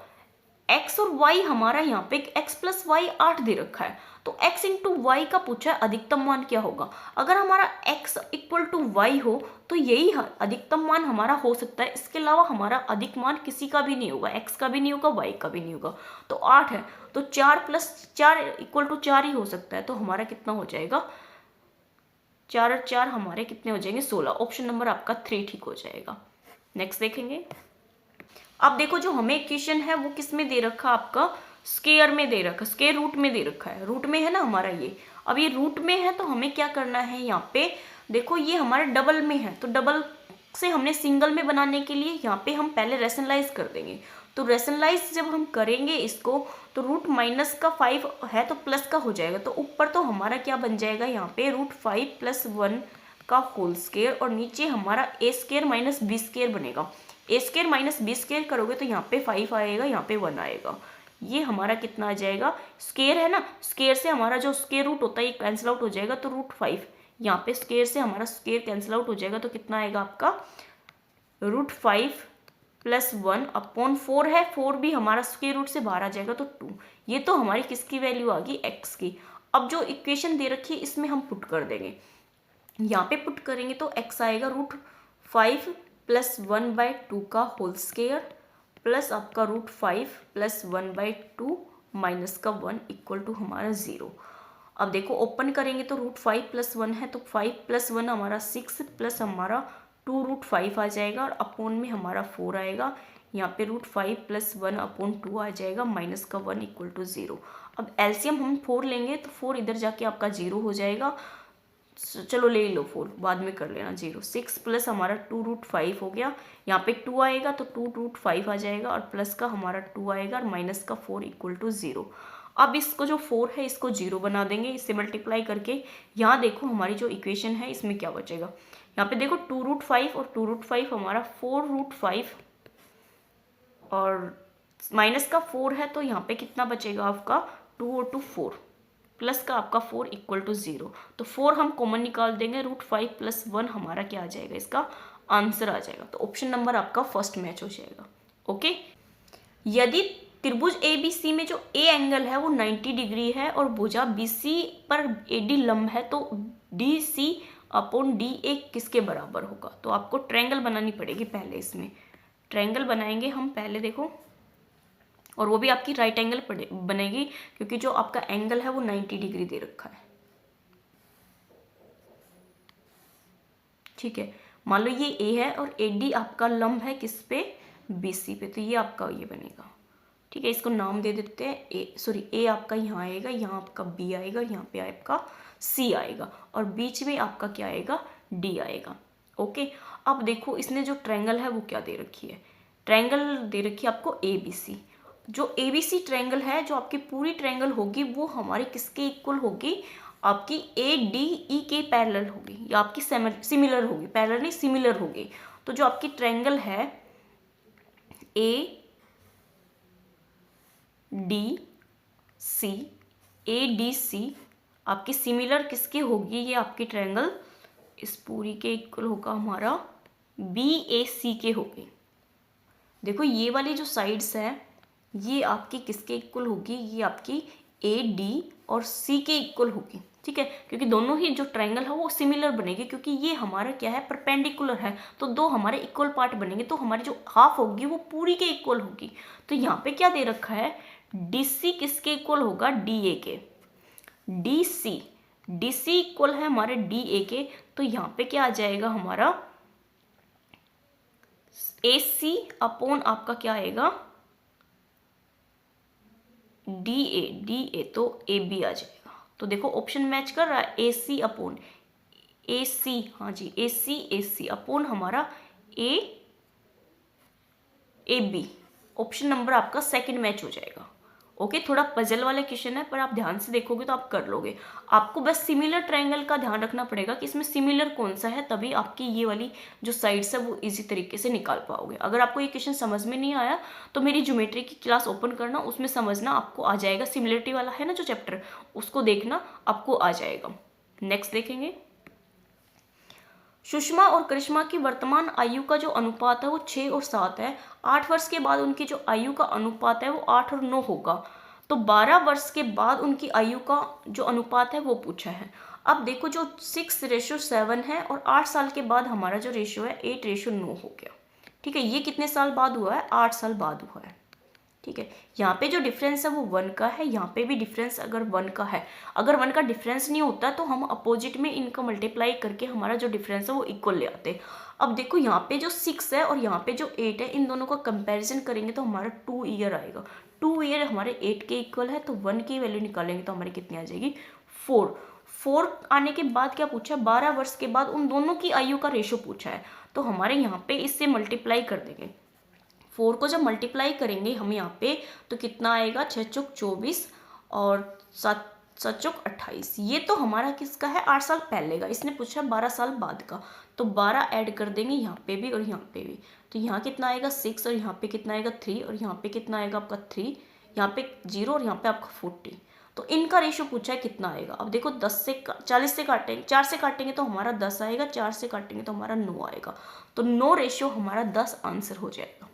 x और y हमारा यहाँ पे x प्लस वाई 8 दे रखा है, तो x इंटू वाई का पूछा है अधिकतम मान क्या होगा। अगर हमारा x इक्वल टू वाई हो तो यही अधिकतम मान हमारा हो सकता है, इसके अलावा हमारा अधिक मान किसी का भी नहीं होगा, x का भी नहीं होगा, y का भी नहीं होगा। तो 8 है तो 4 प्लस 4 इक्वल टू 4 ही हो सकता है। तो हमारा कितना हो जाएगा 4 और 4 हमारे कितने हो जाएंगे 16। ऑप्शन नंबर आपका 3 ठीक हो जाएगा। नेक्स्ट देखेंगे, अब देखो जो हमें इक्वेशन है वो किस में दे रखा, आपका स्क्वायर में दे रखा, स्क्वायर रूट में दे रखा है। रूट में है ना हमारा ये, अब ये रूट में है तो हमें क्या करना है, यहाँ पे देखो ये हमारे डबल में है, तो डबल से हमने सिंगल में बनाने के लिए यहाँ पे हम पहले रेशनलाइज कर देंगे। तो रेशनलाइज जब हम करेंगे इसको, तो रूट माइनस का 5 है तो प्लस का हो जाएगा। तो ऊपर तो हमारा क्या बन जाएगा यहाँ पे रूट 5 प्लस 1 का होल स्क्वायर, और नीचे हमारा ए स्क्वायर माइनस बी स्क्वायर बनेगा। ए स्क्वायर माइनस बी स्क्वायर करोगे तो यहाँ पे 5 आएगा, यहाँ पे 1 आएगा। ये हमारा कितना आ जाएगा, स्क्वायर है ना, स्क्वायर से हमारा जो स्क्वायर रूट होता है ये कैंसिल आउट हो जाएगा, तो रूट 5 यहाँ पे स्क्वायर से हमारा स्क्वायर कैंसिल आउट हो जाएगा। तो कितना आएगा आपका रूट 5 प्लस 1 अपॉन 4 है, 4 भी हमारा स्क्वायर रूट से बाहर आ जाएगा तो 2। ये तो हमारी किसकी वैल्यू आ गई, x की। अब जो इक्वेशन दे रखी है इसमें हम पुट कर देंगे, यहाँ पे पुट करेंगे तो x आएगा रूट 5 प्लस 1/2 का होल स्क्वायर प्लस आपका रूट 5 प्लस 1/2 माइनस का 1 इक्वल टू हमारा 0। अब देखो ओपन करेंगे तो रूट 5 प्लस 1 है, तो 5 प्लस 1 हमारा 6 प्लस हमारा 2 रूट 5 आ जाएगा, और अपोन में हमारा 4 आएगा। यहाँ पे रूट 5 प्लस 1 अपॉन 2 आ जाएगा, माइनस का 1 इक्वल टू 0। अब एलसीएम हम 4 लेंगे तो 4 इधर जाके आपका 0 हो जाएगा। चलो ले लो 4, बाद में कर लेना 0। 6 प्लस हमारा 2 रूट 5 हो गया, यहाँ पे 2 आएगा तो 2 रूट 5 आ जाएगा, और प्लस का हमारा 2 आएगा, और माइनस का 4 इक्वल टू 0। अब इसको जो 4 है इसको 0 बना देंगे, इससे मल्टीप्लाई करके। यहाँ देखो हमारी जो इक्वेशन है इसमें क्या बचेगा, यहाँ पे देखो 2 रूट 5 और 2 रूट 5 हमारा 4 रूट 5, और माइनस का 4 है तो यहाँ पे कितना बचेगा आपका 2 और 2 4, प्लस का आपका 4 इक्वल टू 0। तो 4 हम कॉमन निकाल देंगे, रूट 5 प्लस 1 हमारा क्या आ जाएगा, इसका आंसर आ जाएगा। तो ऑप्शन नंबर आपका फर्स्ट मैच हो जाएगा। ओके, यदि त्रिभुज ABC में जो ए एंगल है वो 90 डिग्री है और भुजा BC पर AD लंब है, तो DC अपॉन DA किसके बराबर होगा। तो आपको ट्रायंगल बनानी पड़ेगी पहले इसमें, ट्रायंगल बनाएंगे हम पहले, देखो, और वो भी आपकी राइट एंगल बनेगी, क्योंकि जो आपका एंगल है वो 90 डिग्री दे रखा है। ठीक है, मान लो ये ए है और ए डी आपका लंब है किस पे, बी सी पे, तो ये आपका ये बनेगा। ठीक है, इसको नाम दे देते हैं ए आपका यहाँ आएगा, यहाँ आपका बी आएगा, यहाँ पे आपका सी आएगा, और बीच में आपका क्या आएगा, डी आएगा। ओके, अब देखो इसने जो ट्रायंगल है वो क्या दे रखी है, ट्रायंगल दे रखी है आपको ए बी सी। जो ए बी सी ट्रायंगल है, जो आपकी पूरी ट्रायंगल होगी वो हमारी किसके इक्वल होगी, आपकी ए डी ई के पैरेलल होगी, या आपकी सिमिलर होगी, पैरेलल नहीं सिमिलर होगी। तो जो आपकी ट्रायंगल है A D C, A D C आपकी सिमिलर किसकी होगी, ये आपकी ट्रायंगल इस पूरी के इक्वल होगा हमारा बी ए सी के होगी। देखो ये वाली जो साइड्स है ये आपकी किसके इक्वल होगी, ये आपकी ए डी और सी के इक्वल होगी। ठीक है, क्योंकि दोनों ही जो ट्रायंगल है वो सिमिलर बनेगी, क्योंकि ये हमारा क्या है, परपेंडिकुलर है, तो दो हमारे इक्वल पार्ट बनेंगे, तो हमारी जो हाफ होगी वो पूरी के इक्वल होगी। तो यहाँ पे क्या दे रखा है, डी सी किसके इक्वल होगा, डी ए के, डी सी इक्वल है हमारे डी ए के, तो यहाँ पे क्या आ जाएगा हमारा ए सी अपॉन आपका क्या आएगा, डी ए तो ए बी आ जाएगा। तो देखो ऑप्शन मैच कर रहा है, ए सी अपॉन ए सी, हाँ जी ए सी अपॉन हमारा ए बी, ऑप्शन नंबर आपका सेकंड मैच हो जाएगा। ओके, थोड़ा पजल वाले क्वेश्चन है, पर आप ध्यान से देखोगे तो आप कर लोगे। आपको बस सिमिलर ट्रायंगल का ध्यान रखना पड़ेगा कि इसमें सिमिलर कौन सा है, तभी आपकी ये वाली जो साइड्स है वो इजी तरीके से निकाल पाओगे। अगर आपको ये क्वेश्चन समझ में नहीं आया तो मेरी ज्योमेट्री की क्लास ओपन करना, उसमें समझना, आपको आ जाएगा। सिमिलरिटी वाला है ना जो चैप्टर, उसको देखना, आपको आ जाएगा। नेक्स्ट देखेंगे, सुषमा और करिश्मा की वर्तमान आयु का जो अनुपात है वो 6 और 7 है। 8 वर्ष के बाद उनकी जो आयु का अनुपात है वो 8 और 9 होगा। तो 12 वर्ष के बाद उनकी आयु का जो अनुपात है वो पूछा है। अब देखो जो 6:7 है और 8 साल के बाद हमारा जो रेशियो है 8:9 हो गया। ठीक है, ये कितने साल बाद हुआ है, 8 साल बाद हुआ है। ठीक है, यहाँ पे जो डिफरेंस है वो 1 का है, यहाँ पे भी डिफरेंस अगर 1 का है, अगर 1 का डिफरेंस नहीं होता तो हम अपोजिट में इनका मल्टीप्लाई करके हमारा जो डिफरेंस है वो इक्वल ले आते। अब देखो यहाँ पे जो 6 है और यहाँ पे जो 8 है, इन दोनों का कंपैरिजन करेंगे तो हमारा 2 ईयर आएगा। 2 ईयर हमारे 8 के इक्वल है, तो 1 की वैल्यू निकालेंगे तो हमारी कितनी आ जाएगी, 4 आने के बाद क्या पूछा है, 12 वर्ष के बाद उन दोनों की आयु का रेशो पूछा है। तो हमारे यहाँ पे इससे मल्टीप्लाई कर देंगे, 4 को जब मल्टीप्लाई करेंगे हम यहाँ पे तो कितना आएगा, 6 चौक 24 और 7 चौक 28। ये तो हमारा किसका है, 8 साल पहले का, इसने पूछा 12 साल बाद का, तो 12 ऐड कर देंगे यहाँ पे भी और यहाँ पे भी। तो यहाँ कितना आएगा 6 और यहाँ पे कितना आएगा 3 और यहाँ पे कितना आएगा आपका 3, यहाँ पे 0 और यहाँ पे आपका 40। तो इनका रेशो पूछा है कितना आएगा। अब देखो 40 से काटेंगे, 4 से काटेंगे तो हमारा 10 आएगा, 4 से काटेंगे तो हमारा 9 आएगा। तो 9 रेशो हमारा 10 आंसर हो जाएगा।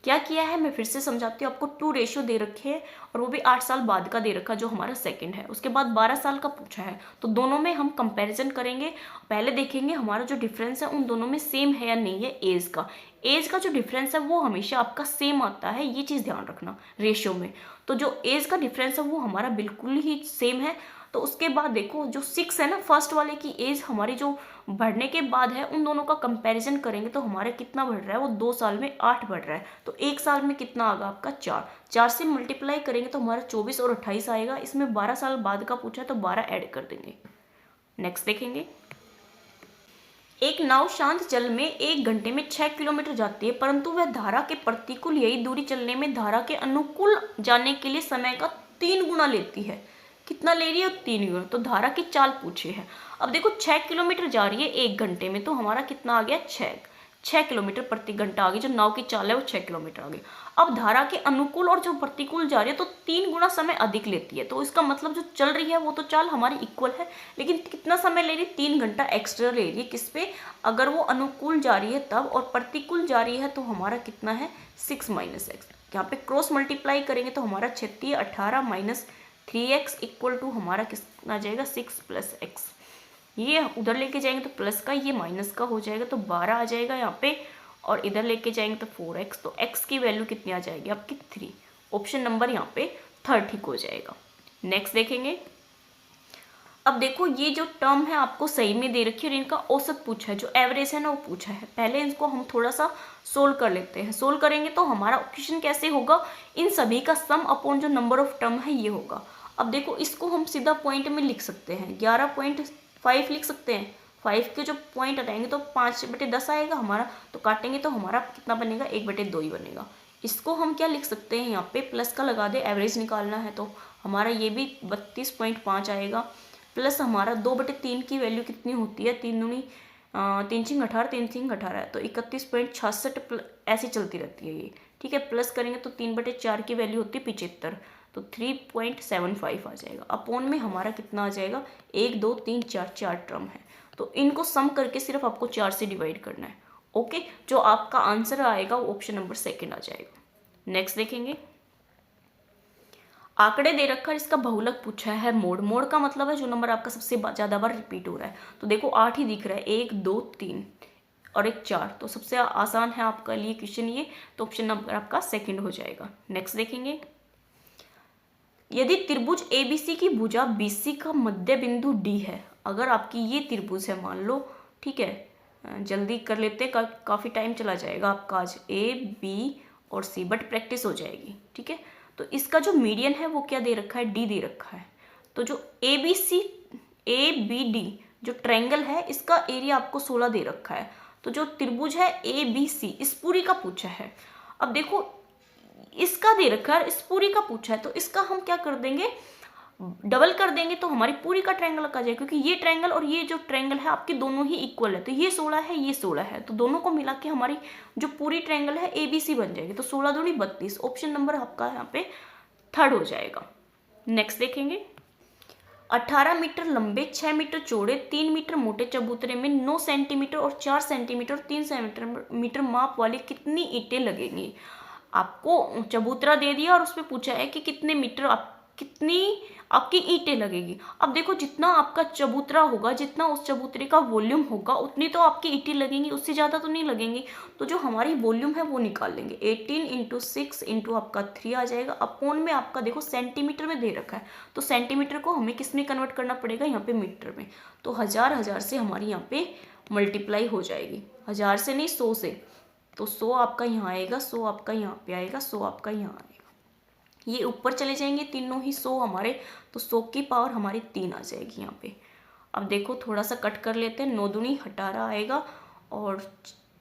क्या किया है मैं फिर से समझाती हूँ आपको, 2 रेशियो दे रखे हैं और वो भी 8 साल बाद का दे रखा जो हमारा सेकंड है, उसके बाद 12 साल का पूछा है। तो दोनों में हम कंपैरिजन करेंगे, पहले देखेंगे हमारा जो डिफरेंस है उन दोनों में सेम है या नहीं है। एज का जो डिफरेंस है वो हमेशा आपका सेम आता है, ये चीज़ ध्यान रखना रेशियो में। तो जो एज का डिफरेंस है वो हमारा बिल्कुल ही सेम है। तो उसके बाद देखो जो 6 है ना, फर्स्ट वाले की एज हमारी जो बढ़ने के बाद है, उन दोनों का कंपैरिजन करेंगे तो हमारा कितना बढ़ रहा है, वो 2 साल में 8 बढ़ रहा है। तो 1 साल में कितना आएगा आपका 4 से मल्टीप्लाई करेंगे तो हमारा 24 और 28 आएगा। इसमें 12 साल बाद का पूछा है तो 12 ऐड कर देंगे। नेक्स्ट देखेंगे, एक नाव शांत जल में 1 घंटे में 6 किलोमीटर जाती है, परंतु वह धारा के प्रतिकूल यही दूरी चलने में धारा के अनुकूल जाने के लिए समय का 3 गुना लेती है। कितना ले रही है, 3 गुना। तो धारा की चाल पूछे है। अब देखो 6 किलोमीटर जा रही है 1 घंटे में, तो हमारा कितना आ गया 6 किलोमीटर प्रति घंटा आ गई। जो नाव की चाल है वो 6 किलोमीटर आ गई। अब धारा के अनुकूल और जो प्रतिकूल जा रही है तो 3 गुना समय अधिक लेती है। तो इसका मतलब जो चल रही है वो तो चाल हमारी इक्वल है, लेकिन कितना समय ले रही है, 3 घंटा एक्स्ट्रा ले रही है। किस पे, अगर वो अनुकूल जा रही है तब, और प्रतिकूल जा रही है तो हमारा कितना है 6 - x। यहाँ पे क्रॉस मल्टीप्लाई करेंगे तो हमारा 36 18 - 3x इक्वल टू हमारा कितना आ जाएगा 6 + x। ये उधर लेके जाएंगे तो प्लस का, ये माइनस का हो जाएगा तो 12 आ जाएगा यहाँ पे। और इधर लेके जाएंगे तो 4x, तो x की वैल्यू कितनी आ जाएगी आपकी 3। ऑप्शन नंबर यहाँ पे थर्ड ठीक हो जाएगा। नेक्स्ट देखेंगे। अब देखो ये जो टर्म है आपको सही में दे रखी है और इनका औसत पूछा है, जो एवरेज है ना वो पूछा है। पहले इसको हम थोड़ा सा सोल्व कर लेते हैं। सोल्व करेंगे तो हमारा क्वेश्चन कैसे होगा, इन सभी का सम अपॉन जो नंबर ऑफ टर्म है ये होगा। अब देखो इसको हम सीधा पॉइंट में लिख सकते हैं, 11.5 लिख सकते हैं। 5 के जो पॉइंट हटाएंगे तो 5/10 आएगा हमारा, तो काटेंगे तो हमारा कितना बनेगा, 1/2 ही बनेगा। इसको हम क्या लिख सकते हैं, यहाँ पे प्लस का लगा दे, एवरेज निकालना है तो हमारा ये भी 32.5 आएगा। प्लस हमारा 2/3 की वैल्यू कितनी होती है, 3 दूनी 3 छिंग 18, 3 छिंग 18 तो 31.66 ऐसी चलती रहती है ये। ठीक है, प्लस करेंगे तो 3/4 की वैल्यू होती है 75, तो 3.75 आ जाएगा। अपॉन में हमारा कितना आ जाएगा, 1 2 3 4 4 टर्म है, तो इनको सम करके सिर्फ आपको 4 से डिवाइड करना है। ओके, जो आपका आंसर आएगा वो ऑप्शन नंबर सेकंड आ जाएगा। नेक्स्ट देखेंगे। आंकड़े दे रखा है, इसका बहुलक पूछा है मोड। मोड का मतलब है जो नंबर आपका सबसे ज़्यादा बार रिपीट हो रहा है। तो देखो 8 ही दिख रहा है, 1 2 3 और एक 4, तो सबसे आसान है आपका लिए क्वेश्चन ये, तो ऑप्शन नंबर आपका सेकंड हो जाएगा। नेक्स्ट देखेंगे। यदि त्रिभुज ABC की भुजा BC का मध्य बिंदु D है, अगर आपकी ये त्रिभुज है मान लो, ठीक है, जल्दी कर लेते हैं, काफ़ी टाइम चला जाएगा आपका आज, A B और C, बट प्रैक्टिस हो जाएगी। ठीक है, तो इसका जो मीडियन है वो क्या दे रखा है, D दे रखा है। तो जो ABD जो ट्रायंगल है इसका एरिया आपको 16 दे रखा है। तो जो त्रिभुज है ABC इस पूरी का पूछा है। अब देखो इसका दे रखा है, इस पूरी का पूछा है, तो इसका हम क्या कर देंगे, डबल कर देंगे तो हमारी पूरी का ट्रायंगल आ जाएगा, क्योंकि ये ट्रायंगल और ये जो ट्रायंगल है आपके दोनों ही इक्वल है। तो ये 16 है, ये 16 है, तो दोनों को मिला के हमारी जो पूरी ट्रायंगल है ABC बन जाएगी। तो 16 दूनी 32, ऑप्शन नंबर आपका यहाँ पे थर्ड हो जाएगा। नेक्स्ट देखेंगे। 18 मीटर लंबे, 6 मीटर चौड़े, 3 मीटर मोटे चबूतरे में 9 सेंटीमीटर और 4 सेंटीमीटर और 3 सेंटीमीटर माप वाली कितनी ईंटें लगेंगी। आपको चबूतरा दे दिया और उसमें पूछा है कि कितने मीटर कितनी आपकी ईंटें लगेगी। अब देखो जितना आपका चबूतरा होगा, जितना उस चबूतरे का वॉल्यूम होगा उतनी तो आपकी ईंटें लगेंगी, उससे ज़्यादा तो नहीं लगेंगी। तो जो हमारी वॉल्यूम है वो निकाल लेंगे, 18 × 6 × आपका 3 आ जाएगा। अपॉन में आपका देखो सेंटीमीटर में दे रखा है, तो सेंटीमीटर को हमें किस में कन्वर्ट करना पड़ेगा, यहाँ पे मीटर में। तो 1000 से हमारी यहाँ पे मल्टीप्लाई हो जाएगी, 1000 से नहीं 100 से, तो 100 आपका यहाँ आएगा, 100 आपका यहाँ पे आएगा, 100 आपका यहाँ आएगा। ये ऊपर चले जाएंगे तीनों ही 100 हमारे, तो 100 की पावर हमारी 3 आ जाएगी यहाँ पे। अब देखो थोड़ा सा कट कर लेते हैं, 9 दूनी 18 आएगा और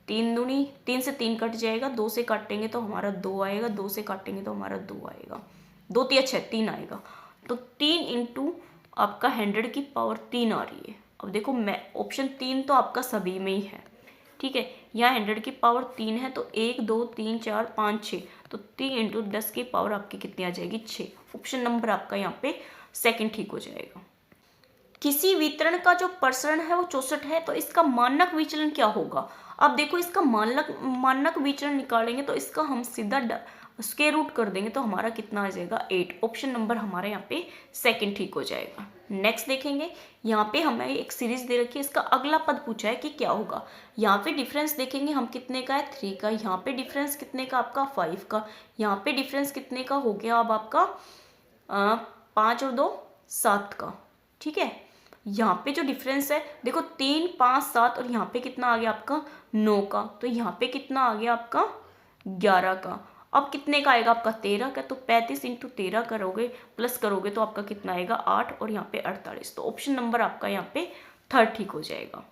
3 दूनी 3 से 3 कट जाएगा, 2 से काटेंगे तो हमारा 2 आएगा, 2 से काटेंगे तो हमारा 2 आएगा, 2 3 अच्छा 3 आएगा। तो 3 इंटू आपका 100 की पावर 3 आ रही है। अब देखो मैं ऑप्शन 3 तो आपका सभी में ही है, ठीक है, यहाँ 100 की पावर 3 है, तो 1 2 3 4 5 6, तो 3 × 10 की पावर आपकी कितनी आ जाएगी, 6। ऑप्शन नंबर आपका यहाँ पे सेकंड ठीक हो जाएगा। किसी वितरण का जो प्रसरण है वो 64 है, तो इसका मानक विचलन क्या होगा। अब देखो इसका मानक विचलन निकालेंगे तो इसका हम सीधा स्क्वायर रूट कर देंगे तो हमारा कितना आ जाएगा, 8। ऑप्शन नंबर हमारे यहाँ पे सेकंड ठीक हो जाएगा। नेक्स्ट देखेंगे। यहाँ पे हमें एक सीरीज दे रखी है, इसका अगला पद पूछा है कि क्या होगा। यहाँ पे डिफरेंस देखेंगे हम कितने का है, 3 का। यहाँ पे डिफरेंस कितने का आपका, 5 का। यहाँ पे डिफरेंस कितने का हो गया अब आपका 5 और 2 7 का। ठीक है, यहाँ पे जो डिफरेंस है देखो 3 5 7 और यहाँ पे कितना आ गया आपका 9 का, तो यहाँ पे कितना आ गया आपका 11 का। अब कितने का आएगा आपका 13 का, तो 35 × 13 करोगे प्लस करोगे तो आपका कितना आएगा 8 और यहाँ पे 48। तो ऑप्शन नंबर आपका यहाँ पे थर्ड ठीक हो जाएगा।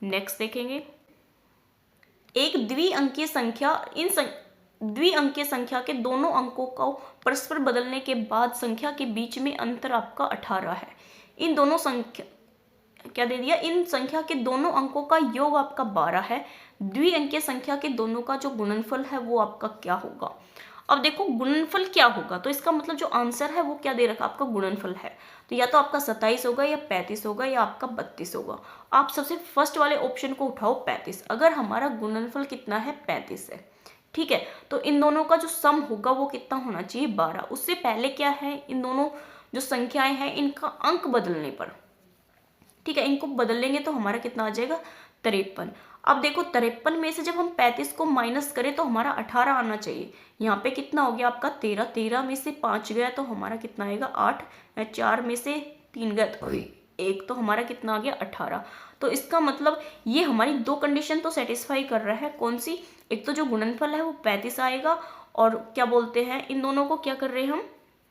नेक्स्ट देखेंगे। एक द्विअंकीय संख्या, द्विअंकीय संख्या के दोनों अंकों को परस्पर बदलने के बाद संख्या के बीच में अंतर आपका 18 है। इन दोनों संख्या क्या दे दिया, इन संख्या के दोनों अंकों का योग आपका 12 है। द्विअंकीय संख्या के दोनों का जो गुणनफल है वो आपका क्या होगा। अब देखो गुणनफल क्या होगा, तो इसका मतलब जो आंसर है वो क्या दे रखा, आपका गुणनफल है। तो या तो आपका 27 होगा या 35 होगा या आपका 32 होगा। आप सबसे फर्स्ट वाले ऑप्शन को उठाओ 35। अगर हमारा गुणनफल कितना है 35 है, ठीक है, तो इन दोनों का जो सम होगा वो कितना होना चाहिए 12। उससे पहले क्या है, इन दोनों जो संख्याएं हैं इनका अंक बदलने पर, ठीक है, इनको बदल लेंगे तो हमारा कितना आ जाएगा 53। अब देखो 53 में से जब हम 35 को माइनस करें तो हमारा 18 आना चाहिए। यहाँ पे कितना हो गया आपका 13, 13 में से 5 गया तो हमारा कितना आएगा 8, 4 में से 3 गया तो 1, तो हमारा कितना आ गया 18। तो इसका मतलब ये हमारी दो कंडीशन तो सेटिस्फाई कर रहा है। कौन सी? एक तो जो गुणनफल है वो 35 आएगा, और क्या बोलते हैं इन दोनों को क्या कर रहे हैं हम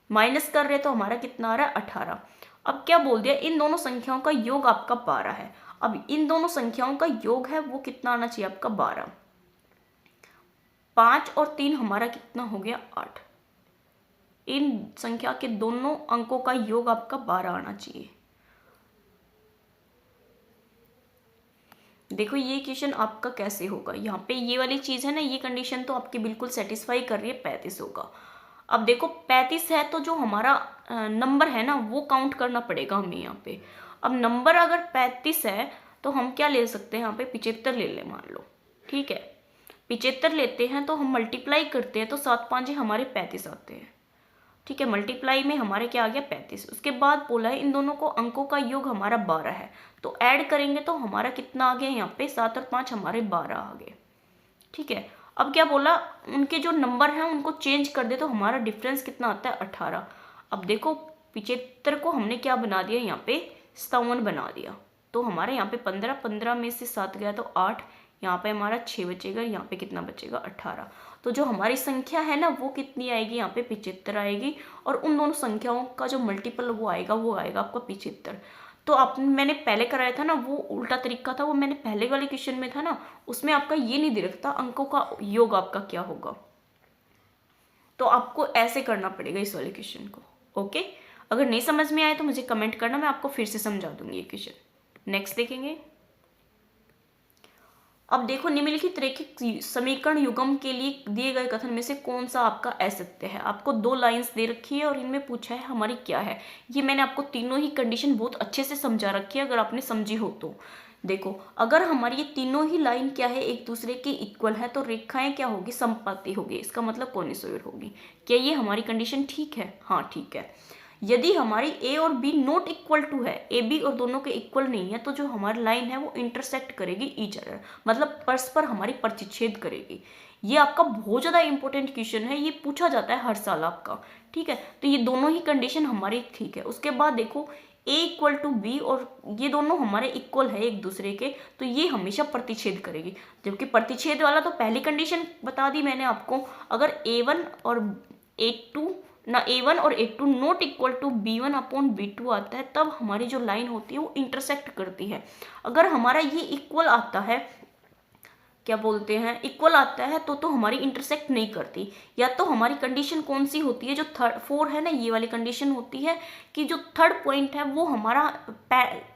माइनस कर रहे हैं, तो हमारा कितना आ रहा है 18। अब क्या बोल दिया, इन दोनों संख्याओं का योग आपका 12 है। अब इन दोनों संख्याओं का योग है वो कितना आना चाहिए आपका 12। 5 और 3 हमारा कितना हो गया 8। इन संख्या के दोनों अंकों का योग आपका 12 आना चाहिए। देखो ये क्वेश्चन आपका कैसे होगा, यहाँ पे ये वाली चीज है ना, ये कंडीशन तो आपकी बिल्कुल सेटिस्फाई कर रही है, 35 होगा। अब देखो 35 है तो जो हमारा नंबर है ना वो काउंट करना पड़ेगा हमें यहाँ पे। अब नंबर अगर 35 है तो हम क्या ले सकते हैं, यहाँ पे 75 ले ले मान लो, ठीक है। 75 लेते हैं तो हम मल्टीप्लाई करते हैं तो 7 5 हमारे 35 आते हैं, ठीक है। मल्टीप्लाई में हमारे क्या आ गया 35। उसके बाद बोला है इन दोनों को अंकों का योग हमारा 12 है, तो ऐड करेंगे तो हमारा कितना आ गया यहाँ पे 7 और 5 हमारे 12 आ गए, ठीक है। अब क्या बोला, उनके जो नंबर हैं उनको चेंज कर दे तो हमारा डिफरेंस कितना आता है 18। अब देखो 75 को हमने क्या बना दिया यहाँ पे 57 बना दिया, तो हमारे यहाँ पे 15, 15 में से 7 गया तो 8, यहाँ पे हमारा 6 बचेगा, यहाँ पे कितना बचेगा 18। तो जो हमारी संख्या है ना वो कितनी आएगी यहाँ पे 75 आएगी, और उन दोनों संख्याओं का जो मल्टीपल वो आएगा आपका 75। तो आप मैंने पहले कराया था ना वो उल्टा तरीका था, वो मैंने पहले वाले क्वेश्चन में था ना, उसमें आपका ये नहीं दे रखता अंकों का योग आपका क्या होगा, तो आपको ऐसे करना पड़ेगा इस वाले क्वेश्चन को। ओके, अगर नहीं समझ में आए तो मुझे कमेंट करना, मैं आपको फिर से समझा दूंगी ये क्वेश्चन। नेक्स्ट देखेंगे। अब देखो निम्नलिखित रैखिक समीकरण युग्म के लिए दिए गए कथन में से कौन सा आपका असत्य है। आपको दो लाइंस दे रखी है और इनमें पूछा है हमारी क्या है। ये मैंने आपको तीनों ही कंडीशन बहुत अच्छे से समझा रखी है, अगर आपने समझी हो तो। देखो अगर हमारी ये तीनों ही लाइन क्या है एक दूसरे के इक्वल है तो रेखाएं क्या होगी समपाती होगी, इसका मतलब कोनिसोइड होगी। क्या ये हमारी कंडीशन ठीक है? हाँ ठीक है। यदि हमारी ए और बी नॉट इक्वल टू है, ए बी और दोनों के इक्वल नहीं है, तो जो हमारी लाइन है वो इंटरसेक्ट करेगी ईच अदर, मतलब परस्पर हमारी प्रतिच्छेद करेगी। ये आपका बहुत ज़्यादा इंपॉर्टेंट क्वेश्चन है, ये पूछा जाता है हर साल आपका, ठीक है। तो ये दोनों ही कंडीशन हमारी ठीक है। उसके बाद देखो ए इक्वल टू बी और ये दोनों हमारे इक्वल है एक दूसरे के, तो ये हमेशा प्रतिच्छेद करेगी। जबकि प्रतिच्छेद वाला तो पहली कंडीशन बता दी मैंने आपको, अगर A1 और A2 ना A1 और A2 not equal to B1 upon B2 आता है, तब हमारी जो लाइन होती है वो इंटरसेक्ट करती है। अगर हमारा ये इक्वल आता है, क्या बोलते हैं इक्वल आता है, तो हमारी इंटरसेक्ट नहीं करती। या तो हमारी कंडीशन कौन सी होती है, जो 4 है ना, ये वाली कंडीशन होती है कि जो थर्ड पॉइंट है वो हमारा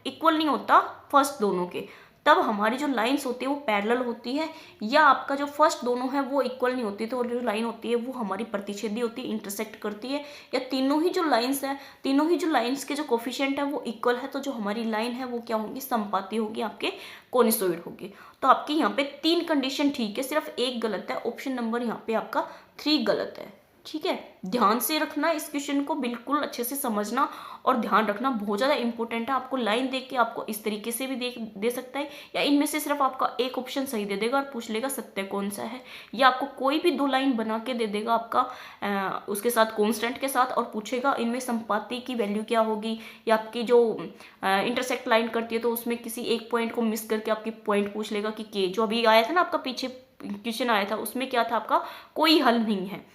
इक्वल नहीं होता फर्स्ट दोनों के, तब हमारी जो लाइंस होती है वो पैरेलल होती है। या आपका जो फर्स्ट दोनों है वो इक्वल नहीं होती, तो जो लाइन होती है वो हमारी प्रतिच्छेदी होती है, इंटरसेक्ट करती है। या तीनों ही जो लाइंस है, तीनों ही जो लाइंस के जो कोफिशिएंट है वो इक्वल है, तो जो हमारी लाइन है वो क्या होगी समपाती होगी, आपके कोनिसोइड होगी। तो आपकी यहाँ पे 3 कंडीशन ठीक है, सिर्फ एक गलत है। ऑप्शन नंबर यहाँ पे आपका 3 गलत है, ठीक है। ध्यान से रखना इस क्वेश्चन को, बिल्कुल अच्छे से समझना और ध्यान रखना, बहुत ज़्यादा इंपॉर्टेंट है। आपको लाइन देख के आपको इस तरीके से भी दे सकता है, या इनमें से सिर्फ आपका एक ऑप्शन सही दे देगा और पूछ लेगा सत्य कौन सा है, या आपको कोई भी 2 लाइन बना के दे देगा आपका उसके साथ कॉन्स्टेंट के साथ, और पूछेगा इनमें संपाति की वैल्यू क्या होगी, या आपकी जो इंटरसेक्ट लाइन करती है तो उसमें किसी एक पॉइंट को मिस करके आपकी पॉइंट पूछ लेगा कि के जो अभी आया था ना आपका पीछे क्वेश्चन आया था उसमें क्या था, आपका कोई हल नहीं है।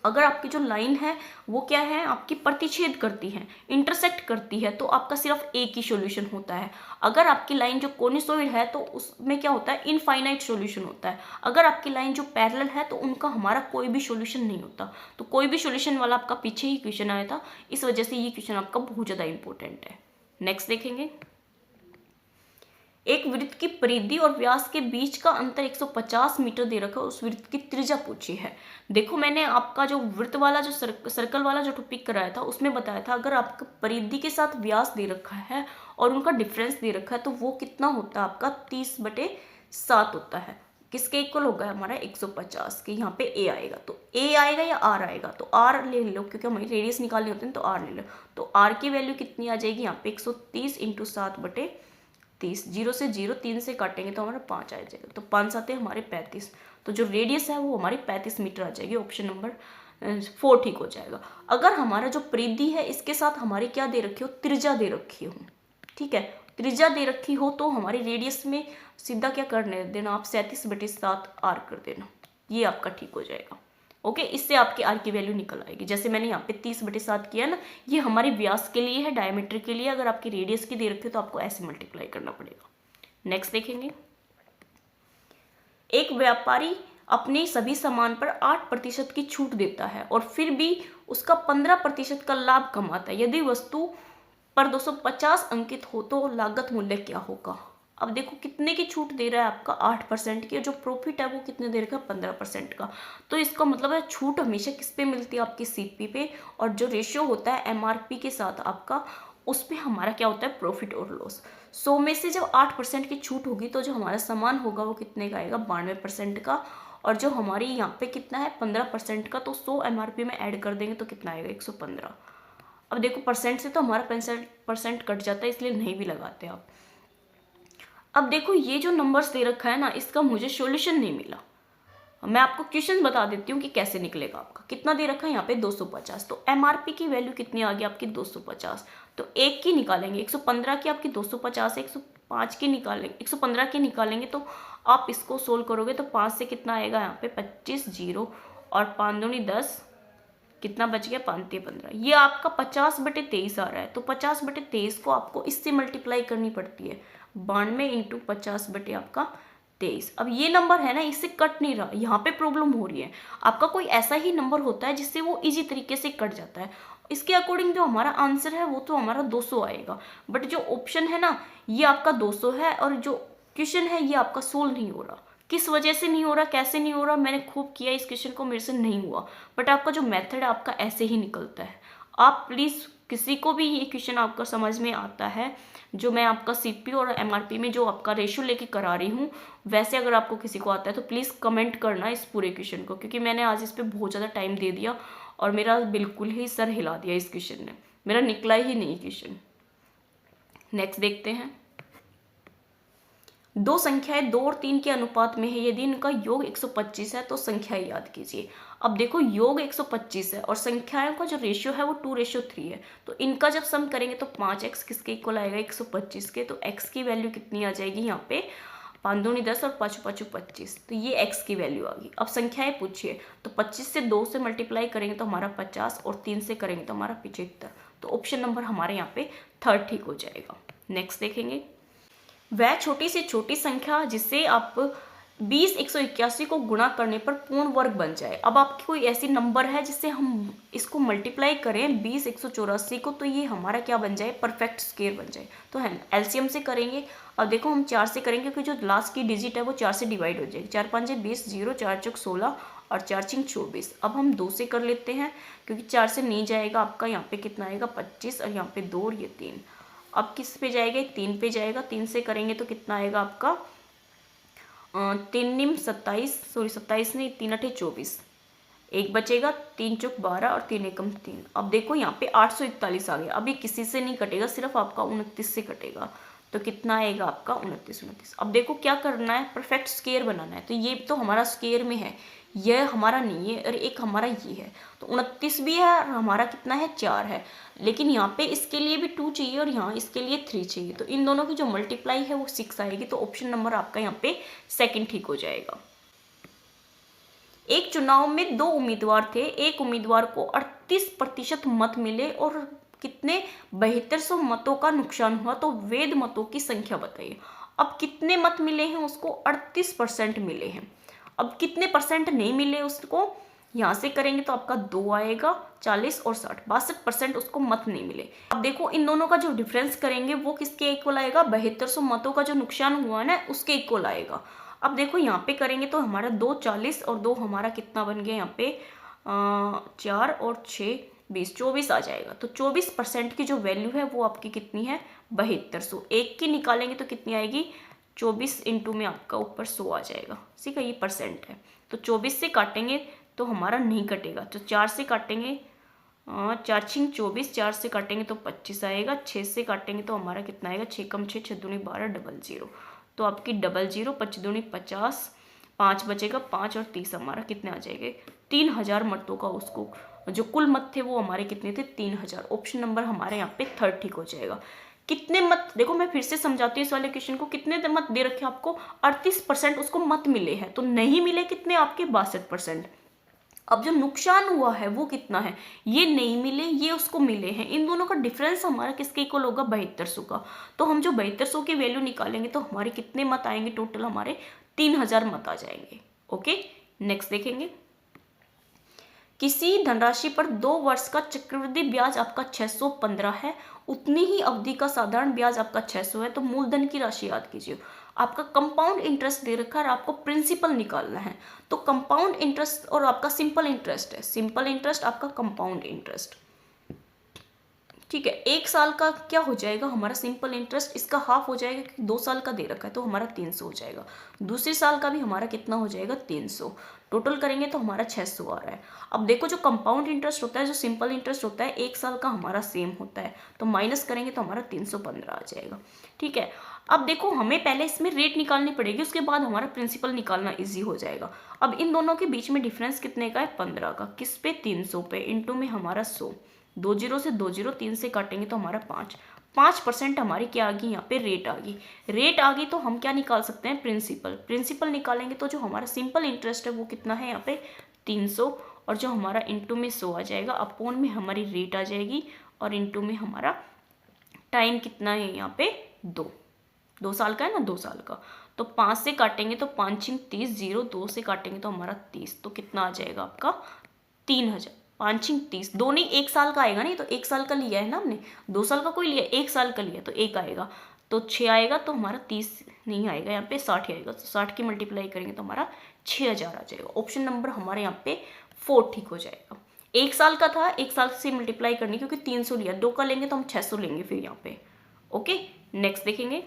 अगर आपकी जो लाइन है वो क्या है, आपकी प्रतिच्छेद करती है, इंटरसेक्ट करती है, तो आपका सिर्फ एक ही सॉल्यूशन होता है। अगर आपकी लाइन जो कोनिसोइड है तो उसमें क्या होता है, इनफाइनाइट सॉल्यूशन होता है। अगर आपकी लाइन जो पैरेलल है तो उनका हमारा कोई भी सॉल्यूशन नहीं होता। तो कोई भी सॉल्यूशन वाला आपका पीछे ही क्वेश्चन आया था, इस वजह से ये क्वेश्चन आपका बहुत ज़्यादा इंपॉर्टेंट है। नेक्स्ट देखेंगे। एक वृत्त की परिधि और व्यास के बीच का अंतर 150 मीटर दे रखा है, उस वृत्त की त्रिज्या पूछी है। देखो मैंने आपका जो वृत्त वाला जो सर्कल वाला जो टॉपिक कराया था उसमें बताया था, अगर आपका परिधि के साथ व्यास दे रखा है और उनका डिफरेंस दे रखा है तो वो कितना होता है आपका 30/7 होता है। किसके इक्वल होगा हमारा 150 के। यहाँ पे ए आएगा, तो ए आएगा या आर आएगा, तो आर ले लो क्योंकि हमें रेडियस निकालने होते हैं, तो आर ले लो। तो आर की वैल्यू कितनी आ जाएगी यहाँ पे 130 × 7/30 30, 0 से 0, 3 से काटेंगे तो हमारा 5 आ जाएगा, तो 5 आते हैं हमारे 35, तो जो रेडियस है वो हमारी 35 मीटर आ जाएगी। ऑप्शन नंबर 4 ठीक हो जाएगा। अगर हमारा जो परिधि है इसके साथ हमारी क्या दे रखी हो, त्रिज्या दे रखी हो, ठीक है, त्रिज्या दे रखी हो तो हमारी रेडियस में सीधा क्या करने देना आप 37/7 आर कर देना, ये आपका ठीक हो जाएगा। ओके, इससे आपकी आर की वैल्यू निकल आएगी। जैसे मैंने यहाँ पे 30/7 किया ना, ये हमारे व्यास के लिए है, डायमीटर के लिए। अगर आपकी रेडियस की दे रखी है तो आपको ऐसे मल्टीप्लाई करना पड़ेगा। नेक्स्ट देखेंगे, एक व्यापारी अपने सभी सामान पर 8% की छूट देता है और फिर भी उसका 15% का लाभ कमाता है। यदि वस्तु पर 250 अंकित हो तो लागत मूल्य क्या होगा। अब देखो कितने की छूट दे रहा है आपका, 8% की, और जो प्रॉफिट है वो कितने दे रखा है, 15% का। तो इसका मतलब है छूट हमेशा किस पे मिलती है, आपकी सीपी पे, और जो रेशियो होता है एमआरपी के साथ आपका, उस पे हमारा क्या होता है, प्रॉफिट और लॉस। 100 में से जब 8% की छूट होगी तो जो हमारा सामान होगा वो कितने का आएगा, 92% का। और जो हमारी यहाँ पे कितना है, 15% का, तो 100 एमआरपी में ऐड कर देंगे तो कितना आएगा, 115। अब देखो परसेंट से तो हमारा 65% कट जाता है, इसलिए नहीं भी लगाते आप। अब देखो ये जो नंबर्स दे रखा है ना, इसका मुझे सॉल्यूशन नहीं मिला। मैं आपको क्वेश्चन बता देती हूँ कि कैसे निकलेगा आपका। कितना दे रखा है यहाँ पे, 250, तो एमआरपी की वैल्यू कितनी आ गई आपकी, 250। तो एक की निकालेंगे, 115 की आपकी 250 है, 105 की निकालेंगे, 115 की निकालेंगे, तो आप इसको सोल्व करोगे तो 5 से कितना आएगा यहाँ पे, 25, 0 और 5 दूनी 10, कितना बच गया, 5 15। ये आपका 50/23 आ रहा है, तो 50/23 को आपको इससे मल्टीप्लाई करनी पड़ती है, 92 इंटू 50 आपका 23। अब ये नंबर है ना, इससे कट नहीं रहा, यहाँ पे प्रॉब्लम हो रही है। आपका कोई ऐसा ही नंबर होता है जिससे वो इजी तरीके से कट जाता है। इसके अकॉर्डिंग जो हमारा आंसर है वो तो हमारा 200 आएगा, बट जो ऑप्शन है ना ये आपका 200 है, और जो क्वेश्चन है ये आपका सोल्व नहीं हो रहा। किस वजह से नहीं हो रहा, कैसे नहीं हो रहा, मैंने खूब किया इस क्वेश्चन को, मेरे से नहीं हुआ। बट आपका जो मेथड है आपका ऐसे ही निकलता है। आप प्लीज़, किसी को भी ये क्वेश्चन आपका समझ में आता है, जो मैं आपका सीपी और एमआरपी में जो आपका रेशियो लेके करा रही हूँ, वैसे अगर आपको किसी को आता है तो प्लीज़ कमेंट करना इस पूरे क्वेश्चन को, क्योंकि मैंने आज इस पर बहुत ज़्यादा टाइम दे दिया और मेरा बिल्कुल ही सर हिला दिया इस क्वेश्चन ने, मेरा निकला ही नहीं क्वेश्चन। नेक्स्ट देखते हैं, दो संख्याएं 2 और 3 के अनुपात में है, यदि इनका योग 125 है तो संख्याएं याद कीजिए। अब देखो योग 125 है और संख्याओं का जो रेशियो है वो 2:3 है, तो इनका जब सम करेंगे तो 5x किसके इक्वल आएगा, 125 के। तो x की वैल्यू कितनी आ जाएगी यहाँ पे, 5 दूनी 10 और 5 5 25, तो ये x की वैल्यू आ गई। अब संख्याएं पूछिए, तो 25 से 2 से मल्टीप्लाई करेंगे तो हमारा 50, और 3 से करेंगे तो हमारा 75। तो ऑप्शन नंबर हमारे यहाँ पे 3 ठीक हो जाएगा। नेक्स्ट देखेंगे, वह छोटी से छोटी संख्या जिससे आप 20 181 को गुणा करने पर पूर्ण वर्ग बन जाए। अब आपकी कोई ऐसी नंबर है जिससे हम इसको मल्टीप्लाई करें 20 184 को, तो ये हमारा क्या बन जाए, परफेक्ट स्क्वायर बन जाए। तो है एलसीएम से करेंगे। अब देखो हम 4 से करेंगे क्योंकि जो लास्ट की डिजिट है वो 4 से डिवाइड हो जाएगी। 4 5 20, 0 4 चौक 16 और 4 6 24। अब हम 2 से कर लेते हैं क्योंकि 4 से नहीं जाएगा आपका, यहाँ पे कितना आएगा 25, और यहाँ पे 2 और ये 3। अब किस पे जाएगा, 3 पे जाएगा। 3 से करेंगे तो कितना आएगा आपका, 3 निम 27, सॉरी 27 नहीं, 3 8 24, एक बचेगा, 3 चौक 12 और 3 एकम 3। अब देखो यहाँ पे 841 आ गया। अभी किसी से नहीं कटेगा, सिर्फ आपका 29 से कटेगा, तो कितना आएगा आपका 29। अब देखो क्या करना है, परफेक्ट स्क्वायर बनाना है। तो ये तो हमारा स्क्वायर में है, यह हमारा नहीं है, और एक हमारा ये है, तो 29 भी है और हमारा कितना है 4 है। लेकिन यहाँ पे इसके लिए भी 2 चाहिए और यहाँ इसके लिए 3 चाहिए, तो इन दोनों की जो मल्टीप्लाई है वो 6 आएगी। तो ऑप्शन नंबर आपका यहाँ पे सेकंड ठीक हो जाएगा। एक चुनाव में 2 उम्मीदवार थे, एक उम्मीदवार को 38% मत मिले और कितने 7200 मतों का नुकसान हुआ, तो वैध मतों की संख्या बताइए। अब कितने मत मिले हैं उसको, 38% मिले हैं। अब कितने परसेंट नहीं मिले उसको, यहाँ से करेंगे तो आपका 2 आएगा, 40 और 60, 62% उसको मत नहीं मिले। अब देखो इन दोनों का जो डिफरेंस करेंगे वो किसके इक्वल आएगा, 7200 मतों का जो नुकसान हुआ ना उसके इक्वल आएगा। अब देखो यहाँ पे करेंगे तो हमारा 2 40 और 2 हमारा कितना बन गया यहाँ पे 4 और 6 20, 24 आ जाएगा। तो 24% की जो वैल्यू है वो आपकी कितनी है, 7200। एक की निकालेंगे तो कितनी आएगी, 24 इंटू में आपका ऊपर 100 आ जाएगा। ठीक है, ये परसेंट है। तो 24 से काटेंगे तो हमारा नहीं कटेगा, तो 4 से काटेंगे 4 छिंग 24, 4 से काटेंगे तो 25 आएगा, 6 से काटेंगे तो हमारा कितना आएगा, 6 कम 6, 6 दूनी 12, 00। तो आपकी 00, 5 दूनी 50, 5 बचेगा, 5 और 30 हमारा कितने आ जाएंगे, 3000 मतों का उसको जो कुल मत थे वो हमारे कितने थे, 3000। ऑप्शन नंबर हमारे यहाँ पे थर्ड ठीक हो जाएगा। कितने मत, देखो मैं फिर से समझाती हूँ इस वाले क्वेश्चन को, कितने मत दे रखे आपको, 38% उसको मत मिले हैं, तो नहीं मिले कितने आपके 62%। अब जो नुकसान हुआ है वो कितना है, ये नहीं मिले, ये उसको मिले हैं, इन दोनों का डिफरेंस हमारा किसके इक्वल होगा, 7200 का। तो हम जो 7200 की वैल्यू निकालेंगे तो हमारे कितने मत आएंगे, टोटल हमारे 3000 मत आ जाएंगे। ओके, नेक्स्ट देखेंगे। किसी धनराशि पर 2 वर्ष का चक्रवृद्धि ब्याज आपका 615 है, उतनी ही अवधि का साधारण ब्याज आपका 600 है, तो मूलधन की राशि याद कीजिए। आपका कंपाउंड इंटरेस्ट दे रखा है और आपको प्रिंसिपल निकालना है, तो कंपाउंड इंटरेस्ट और आपका सिंपल इंटरेस्ट है, सिंपल इंटरेस्ट आपका कंपाउंड इंटरेस्ट, ठीक है। 1 साल का क्या हो जाएगा हमारा सिंपल इंटरेस्ट, इसका हाफ हो जाएगा क्योंकि 2 साल का दे रखा है, तो हमारा 300 हो जाएगा। दूसरे साल का भी हमारा कितना हो जाएगा, 300। टोटल करेंगे तो हमारा 600 आ रहा है। अब देखो जो कंपाउंड इंटरेस्ट होता है, जो सिंपल इंटरेस्ट होता है, 1 साल का हमारा सेम होता है, तो माइनस करेंगे तो हमारा 315 आ जाएगा, ठीक है। अब देखो हमें पहले इसमें रेट निकालनी पड़ेगी, उसके बाद हमारा प्रिंसिपल निकालना ईजी हो जाएगा। अब इन दोनों के बीच में डिफरेंस कितने का है, 15 का, किस पे, 300 पे, इंटू में हमारा 100, 2 जीरो से 2 जीरो, 3 से काटेंगे तो हमारा 5% हमारी क्या आ गई, यहाँ पे रेट आ गई। रेट आ गई तो हम क्या निकाल सकते हैं, प्रिंसिपल। प्रिंसिपल निकालेंगे तो जो हमारा सिंपल इंटरेस्ट है वो कितना है यहाँ पे 300, और जो हमारा इंटू में 100 आ जाएगा, अपोन में हमारी रेट आ जाएगी, और इंटू में हमारा टाइम कितना है यहाँ पे 2 साल का है ना, 2 साल का। तो 5 से काटेंगे तो 5 छिंग 30, 0, 2 से काटेंगे तो हमारा 30, तो कितना आ जाएगा आपका 3000, 5 छिंग 30, दो नहीं 1 साल का आएगा, नहीं तो 1 साल का लिया है ना हमने, 2 साल का कोई लिया, 1 साल का लिया तो 1 आएगा, तो 6 आएगा, तो हमारा 30 नहीं आएगा, यहाँ पे 60 आएगा, तो 60 की मल्टीप्लाई करेंगे तो हमारा 6000 आ जाएगा। ऑप्शन नंबर हमारे यहाँ पे 4 ठीक हो जाएगा। 1 साल का था, 1 साल से मल्टीप्लाई करनी क्योंकि 300 लिया, 2 का लेंगे तो हम 600 लेंगे फिर यहाँ पे। ओके, नेक्स्ट देखेंगे।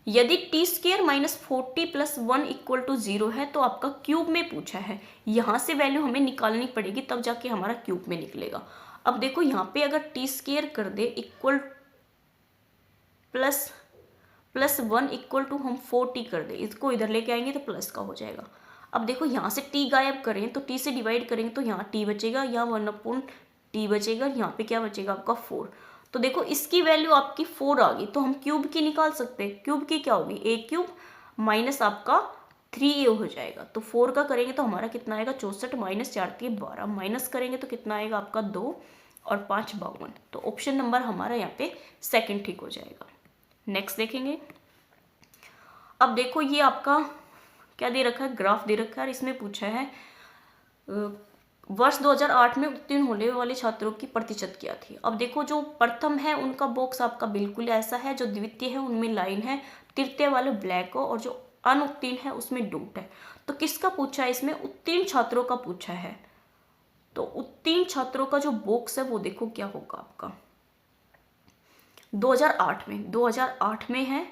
यदि T square minus 40 plus 1 equal to 0 है तो आपका क्यूब में पूछा है, यहाँ से वैल्यू हमें निकालनी पड़ेगी तब जाके हमारा क्यूब में निकलेगा। अब देखो यहाँ पे अगर टी स्क्र कर दे इक्वल प्लस 1 इक्वल टू हम 4t कर दे, इसको इधर लेके आएंगे तो प्लस का हो जाएगा। अब देखो यहाँ से t गायब करें तो t से डिवाइड करेंगे तो यहाँ t बचेगा, यहाँ 1/t बचेगा, यहाँ पे क्या बचेगा आपका 4। तो देखो इसकी वैल्यू आपकी 4 आ गई, तो हम क्यूब की निकाल सकते हैं। क्यूब की क्या होगी, a क्यूब माइनस आपका 3a हो जाएगा, तो 4 का करेंगे तो हमारा कितना आएगा 64 माइनस 4 3 12, माइनस करेंगे तो कितना आएगा आपका 2 और 5 52। तो ऑप्शन नंबर हमारा यहाँ पे सेकंड ठीक हो जाएगा। नेक्स्ट देखेंगे। अब देखो ये आपका क्या दे रखा है, ग्राफ दे रखा है, और इसमें पूछा है वर्ष 2008 में उत्तीर्ण होने वाले छात्रों की प्रतिशत क्या थी। अब देखो जो प्रथम है उनका बॉक्स आपका बिल्कुल ऐसा है, जो द्वितीय है उनमें लाइन है, तृतीय वाले ब्लैक हो, और जो अनुत्तीर्ण है उसमें डॉट है। तो किसका पूछा है, इसमें उत्तीर्ण छात्रों का पूछा है। तो उत्तीर्ण छात्रों का जो बॉक्स है वो देखो क्या होगा आपका 2008 में है,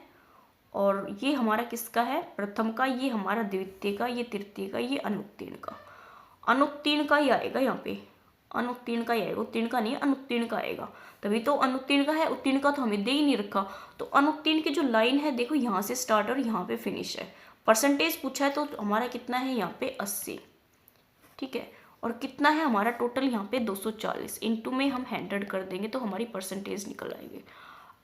और ये हमारा किसका है, प्रथम का, ये हमारा द्वितीय का, ये तृतीय का, ये अनुत्तीर्ण का। अनुत्तीर्ण का ही आएगा यहाँ पे, अनुत्तीर्ण का ही आएगा, उत्तीर्ण का नहीं, अनुत्तीर्ण का आएगा, तभी तो अनुत्तीर्ण का है, उत्तीर्ण का तो हमें दे ही नहीं रखा। तो अनुत्तीर्ण की जो लाइन है देखो यहाँ से स्टार्ट और यहाँ पे फिनिश है। परसेंटेज पूछा है तो हमारा कितना है यहाँ पे 80, ठीक है, और कितना है हमारा टोटल यहाँ पे 240, इंटू में हम 100 कर देंगे तो हमारी परसेंटेज निकल आएगी।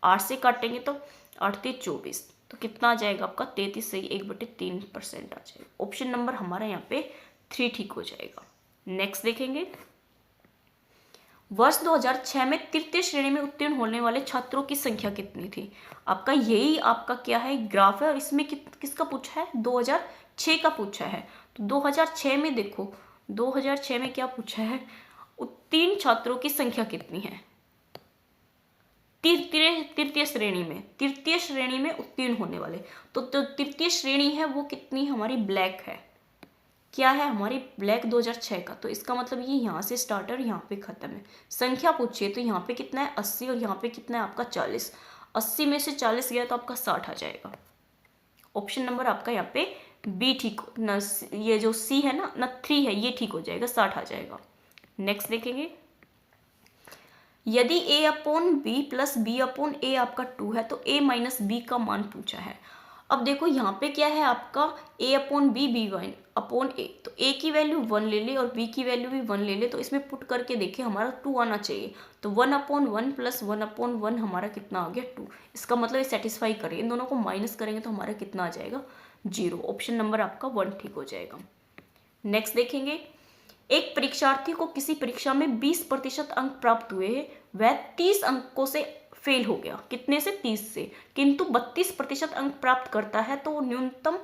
8 से काटेंगे तो 8 3 24, तो कितना आ जाएगा आपका 33 से 1/3% आ जाएगा। ऑप्शन नंबर हमारा यहाँ पे 3 ठीक हो जाएगा। नेक्स्ट देखेंगे। वर्ष 2006 में तृतीय श्रेणी में उत्तीर्ण होने वाले छात्रों की संख्या कितनी थी। आपका यही आपका क्या है, ग्राफ है, और इसमें किसका पूछा है, 2006 का पूछा है। तो 2006 में देखो, 2006 में क्या पूछा है, उत्तीर्ण छात्रों की संख्या कितनी है तृतीय श्रेणी में उत्तीर्ण होने वाले। तो तृतीय श्रेणी है वो कितनी हमारी ब्लैक है, क्या है हमारी ब्लैक 2006 का। तो इसका मतलब ये यहाँ से स्टार्ट और यहाँ पे खत्म है। संख्या पूछिए तो यहाँ पे कितना है 80, और यहाँ पे कितना है आपका 40। 80 में से 40 गया तो आपका 60 आ जाएगा। ऑप्शन नंबर आपका यहाँ पे बी ठीक न, ये जो सी है ना 3 है ये ठीक हो जाएगा, 60 आ जाएगा। नेक्स्ट देखेंगे, यदि a upon b plus b upon a आपका 2 है तो a माइनस बी का मान पूछा है। अब देखो यहाँ पे क्या है आपका a upon b b one upon a, तो a की वैल्यू 1 ले ले और b की वैल्यू भी 1 ले ले, तो इसमें पुट करके देखिए हमारा 2 आना चाहिए। तो 1 अपॉन 1 प्लस 1 अपॉन 1 हमारा कितना आ गया 2। इसका मतलब ये सेटिस्फाई करें, इन दोनों को माइनस करेंगे तो हमारा कितना आ जाएगा 0। ऑप्शन नंबर आपका 1 ठीक हो जाएगा। नेक्स्ट देखेंगे, एक परीक्षार्थी को किसी परीक्षा में 20% अंक प्राप्त हुए हैं, वह 30 अंकों से फेल हो गया। कितने से? 30 से। किंतु 32% अंक प्राप्त करता है तो न्यूनतम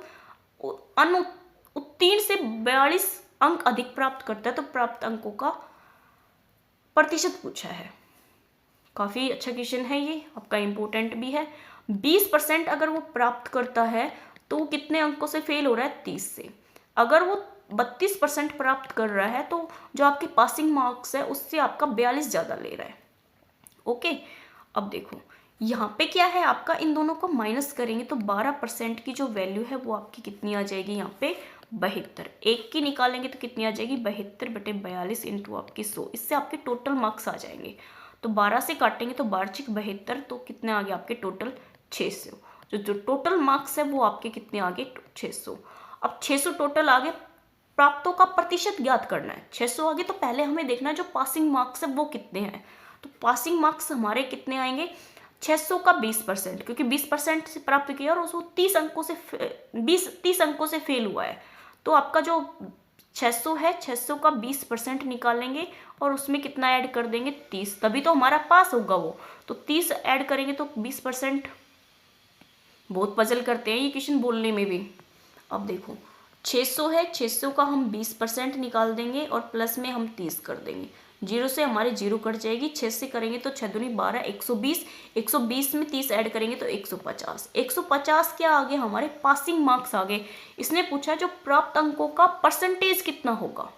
अनुत्तीर्ण से 42 अंक अधिक प्राप्त करता है, तो प्राप्त अंकों का प्रतिशत पूछा है। काफी अच्छा क्वेश्चन है ये, आपका इंपॉर्टेंट भी है। 20% अगर वो प्राप्त करता है तो वो कितने अंकों से फेल हो रहा है? 30 से। अगर वो 32% प्राप्त कर रहा है तो जो आपके पासिंग मार्क्स है उससे आपका 42 ज़्यादा ले रहा है। ओके, अब देखो यहाँ पे क्या है आपका, इन दोनों को माइनस करेंगे तो 12% की जो वैल्यू है वो आपकी कितनी आ जाएगी यहाँ पे 72। एक की निकालेंगे तो कितनी आ जाएगी 72/42 इंटू आपकी 100। इससे आपके टोटल मार्क्स आ जाएंगे। तो 12 से काटेंगे तो 12×6 = 72, तो कितने आ गए आपके टोटल 600। जो टोटल मार्क्स है वो आपके कितने आ गए 600। अब 600 टोटल आ गए, प्राप्तों का प्रतिशत ज्ञात करना है। 600 आगे तो पहले हमें देखना है जो पासिंग मार्क्स है वो कितने हैं। तो पासिंग मार्क्स हमारे कितने आएंगे 600 का 20%, क्योंकि 20% से प्राप्त किया और उसको 30 अंकों से फेल हुआ है। तो आपका जो 600 है 600 का 20% निकालेंगे और उसमें कितना ऐड कर देंगे 30, तभी तो हमारा पास होगा वो। तो 30 ऐड करेंगे तो 20%। बहुत पजल करते हैं ये क्वेश्चन बोलने में भी। अब देखो 600 है, 600 का हम 20% निकाल देंगे और प्लस में हम 30 कर देंगे। 0 से हमारे 0 कट जाएगी। 6 से करेंगे तो 6 दूनी 12, 120। 120 में 30 ऐड करेंगे तो 150। 150 क्या आ गए हमारे पासिंग मार्क्स आ गए। इसने पूछा जो प्राप्त अंकों का परसेंटेज कितना होगा।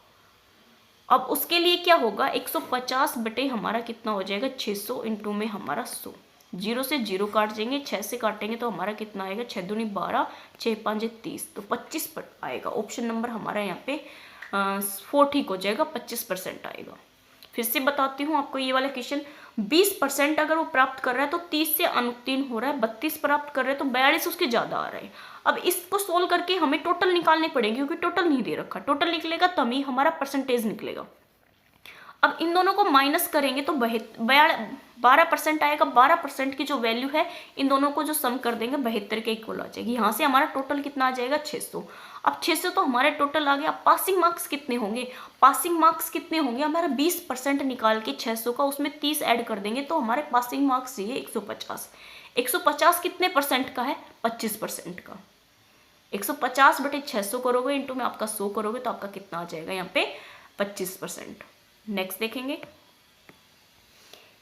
अब उसके लिए क्या होगा 150 बटे हमारा कितना हो जाएगा 600 इंटू में हमारा 100। 0 से 0 काट देंगे, 6 से काटेंगे तो हमारा कितना आएगा 6 दूनी 12, 6 5 30, तो 25 पर आएगा। ऑप्शन नंबर हमारा यहाँ पे 4 ठीक हो जाएगा, 25% आएगा। फिर से बताती हूँ आपको ये वाला क्वेश्चन। 20% अगर वो प्राप्त कर रहा है तो 30 से अनुत्तीर्ण हो रहा है, 32 प्राप्त कर रहे हैं तो 42 उसके ज़्यादा आ रहा है। अब इसको सोल्व करके हमें टोटल निकालने पड़ेंगे, क्योंकि टोटल नहीं दे रखा। टोटल निकलेगा तभी हमारा परसेंटेज निकलेगा। अब इन दोनों को माइनस करेंगे तो 12% आएगा। 12% की जो वैल्यू है इन दोनों को जो सम कर देंगे 72 के इक्वल आ जाएगी। यहाँ से हमारा टोटल कितना आ जाएगा 600। अब 600 तो हमारे टोटल आ गया। पासिंग मार्क्स कितने होंगे? पासिंग मार्क्स कितने होंगे हमारा 20% निकाल के 600 का उसमें 30 ऐड कर देंगे तो हमारे पासिंग मार्क्स चाहिए 150। 150 कितने परसेंट का है? 25% का। 150 बटे 600 करोगे इंटू में आपका 100 करोगे तो आपका कितना आ जाएगा यहाँ पे 25%। नेक्स्ट देखेंगे,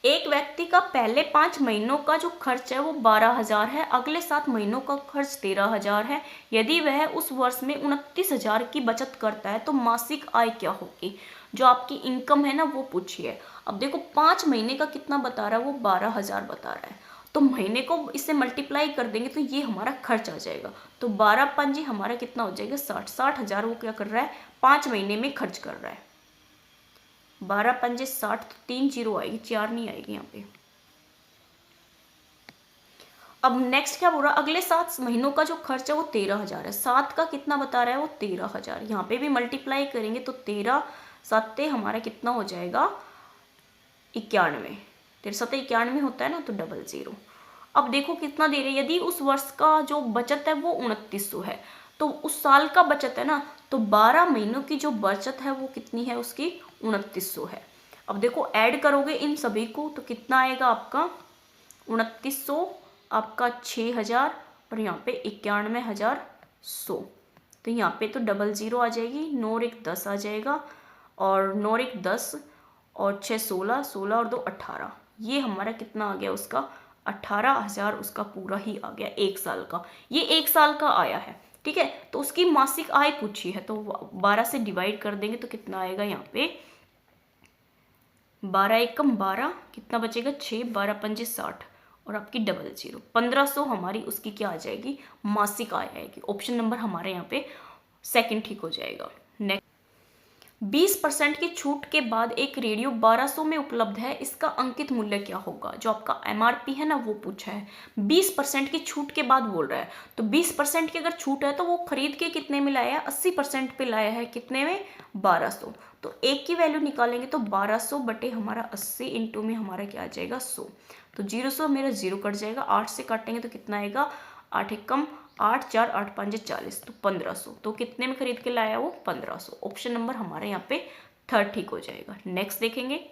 एक व्यक्ति का पहले 5 महीनों का जो खर्च है वो 12,000 है, अगले 7 महीनों का खर्च 13,000 है। यदि वह उस वर्ष में 29,000 की बचत करता है तो मासिक आय क्या होगी? जो आपकी इनकम है ना वो पूछिए। अब देखो 5 महीने का कितना बता रहा है वो 12,000 बता रहा है, तो महीने को इससे मल्टीप्लाई कर देंगे तो ये हमारा खर्च आ जाएगा। तो 12 पंजी हमारा कितना हो जाएगा 60,000 वो क्या कर रहा है 5 महीने में खर्च कर रहा है। 12 पंजे 60, तो 3 0 आएगी, 4 नहीं आएगी यहाँ पे। अब नेक्स्ट क्या बोल रहा है, अगले 7 महीनों का जो खर्च है वो 13,000 है। 7 का कितना बता रहा है वो 13,000। यहाँ पे भी मल्टीप्लाई करेंगे तो 13 7 हमारा कितना हो जाएगा 91। 13 7 91 होता है ना, तो 00। अब देखो कितना दे रहे हैं। यदि उस वर्ष का जो बचत है वो 2900 है, तो उस साल का बचत है ना, तो 12 महीनों की जो बचत है वो कितनी है उसकी 2900 है। अब देखो ऐड करोगे इन सभी को तो कितना आएगा आपका 2900, आपका 6000 और यहाँ पे 91,100। तो यहाँ पे तो 00 आ जाएगी, 9 और 1 10 आ जाएगा, और 9 और 1 10 और 6 16, 16 और 2 18। ये हमारा कितना आ गया उसका 18,000 उसका पूरा ही आ गया 1 साल का। ये 1 साल का आया है, ठीक है। तो उसकी मासिक आय पूछी है तो 12 से डिवाइड कर देंगे तो कितना आएगा यहाँ पे 12 एकम 12, कितना बचेगा 6, 12 पंजे 60 और आपकी 00। 1500 हमारी उसकी क्या आ जाएगी मासिक आय आएगी। ऑप्शन नंबर हमारे यहाँ पे सेकंड ठीक हो जाएगा। नेक्स्ट 20% की छूट के बाद एक रेडियो 1200 में उपलब्ध है, इसका अंकित मूल्य क्या होगा? जो आपका MRP है ना वो पूछा है, 20% की छूट के बाद बोल रहा है। तो 20% की अगर छूट है तो वो खरीद के कितने में लाया है? 80% पे लाया है, कितने में? 1200। तो एक की वैल्यू निकालेंगे तो 1200 बटे हमारा 80 इंटू में हमारा क्या आ जाएगा? 100। तो 0 मेरा 0 कट जाएगा, 8 से काटेंगे तो कितना आएगा? 8 एक कम 8, 4, 8, 5, 40, तो 1500। तो कितने में खरीद के लाया वो? 1500। ऑप्शन नंबर हमारे यहाँ पे थर्ड ठीक हो जाएगा। नेक्स्ट देखेंगे,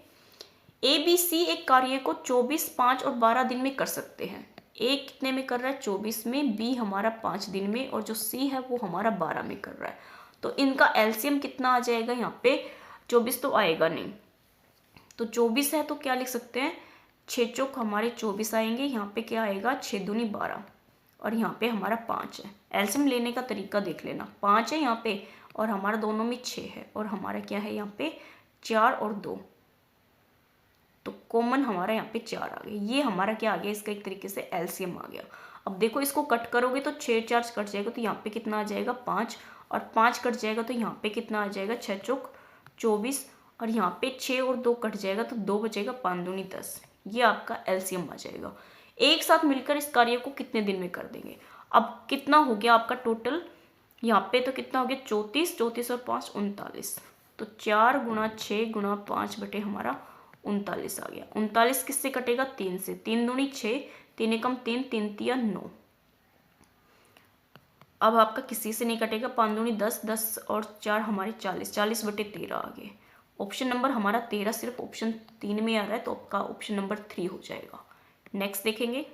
ABC एक कार्य को 24, 5 और 12 दिन में कर सकते हैं। A कितने में कर रहा है? 24 में, B हमारा 5 दिन में, और जो C है वो हमारा 12 में कर रहा है। तो इनका LCM कितना आ जाएगा? यहाँ पे 24 तो आएगा नहीं, तो 24 है तो क्या लिख सकते हैं? 6 चौक हमारे 24 आएंगे, यहाँ पे क्या आएगा? 6 दूनी 12, और यहाँ पे हमारा 5 है। एलसीएम लेने का तरीका देख लेना, 5 है यहाँ पे और हमारा दोनों में 6 है, और हमारा क्या है यहाँ पे? 4 और 2, तो कॉमन हमारा यहाँ पे 4 आ गया। ये हमारा क्या आ गया? इसका एक तरीके से एलसीएम आ गया। अब देखो इसको कट करोगे तो 6 4 कट जाएगा, तो यहाँ पे कितना आ जाएगा? 5, और 5 कट जाएगा तो यहाँ पे कितना आ जाएगा? 6 चौक 24, और यहाँ पे 6 और 2 कट जाएगा तो 2 बचेगा, 5 दूनी 10। ये आपका एलसीएम आ जाएगा। एक साथ मिलकर इस कार्य को कितने दिन में कर देंगे? अब कितना हो गया आपका टोटल? यहाँ पे तो कितना हो गया? 34, 34 और 5 39, तो 4 गुणा 6 गुणा 5 बटे हमारा 39 आ गया। 39 किससे कटेगा? 3 से, 3 दूनी 6, 3 एकम 3, 3 तिया 9। अब आपका किसी से नहीं कटेगा, 5 दूनी 10, 10 और 4 हमारे 40, 40 बटे 13 आ गए। ऑप्शन नंबर हमारा 13 सिर्फ ऑप्शन 3 में आ रहा है, तो आपका ऑप्शन नंबर 3 हो जाएगा। नेक्स्ट देखेंगे,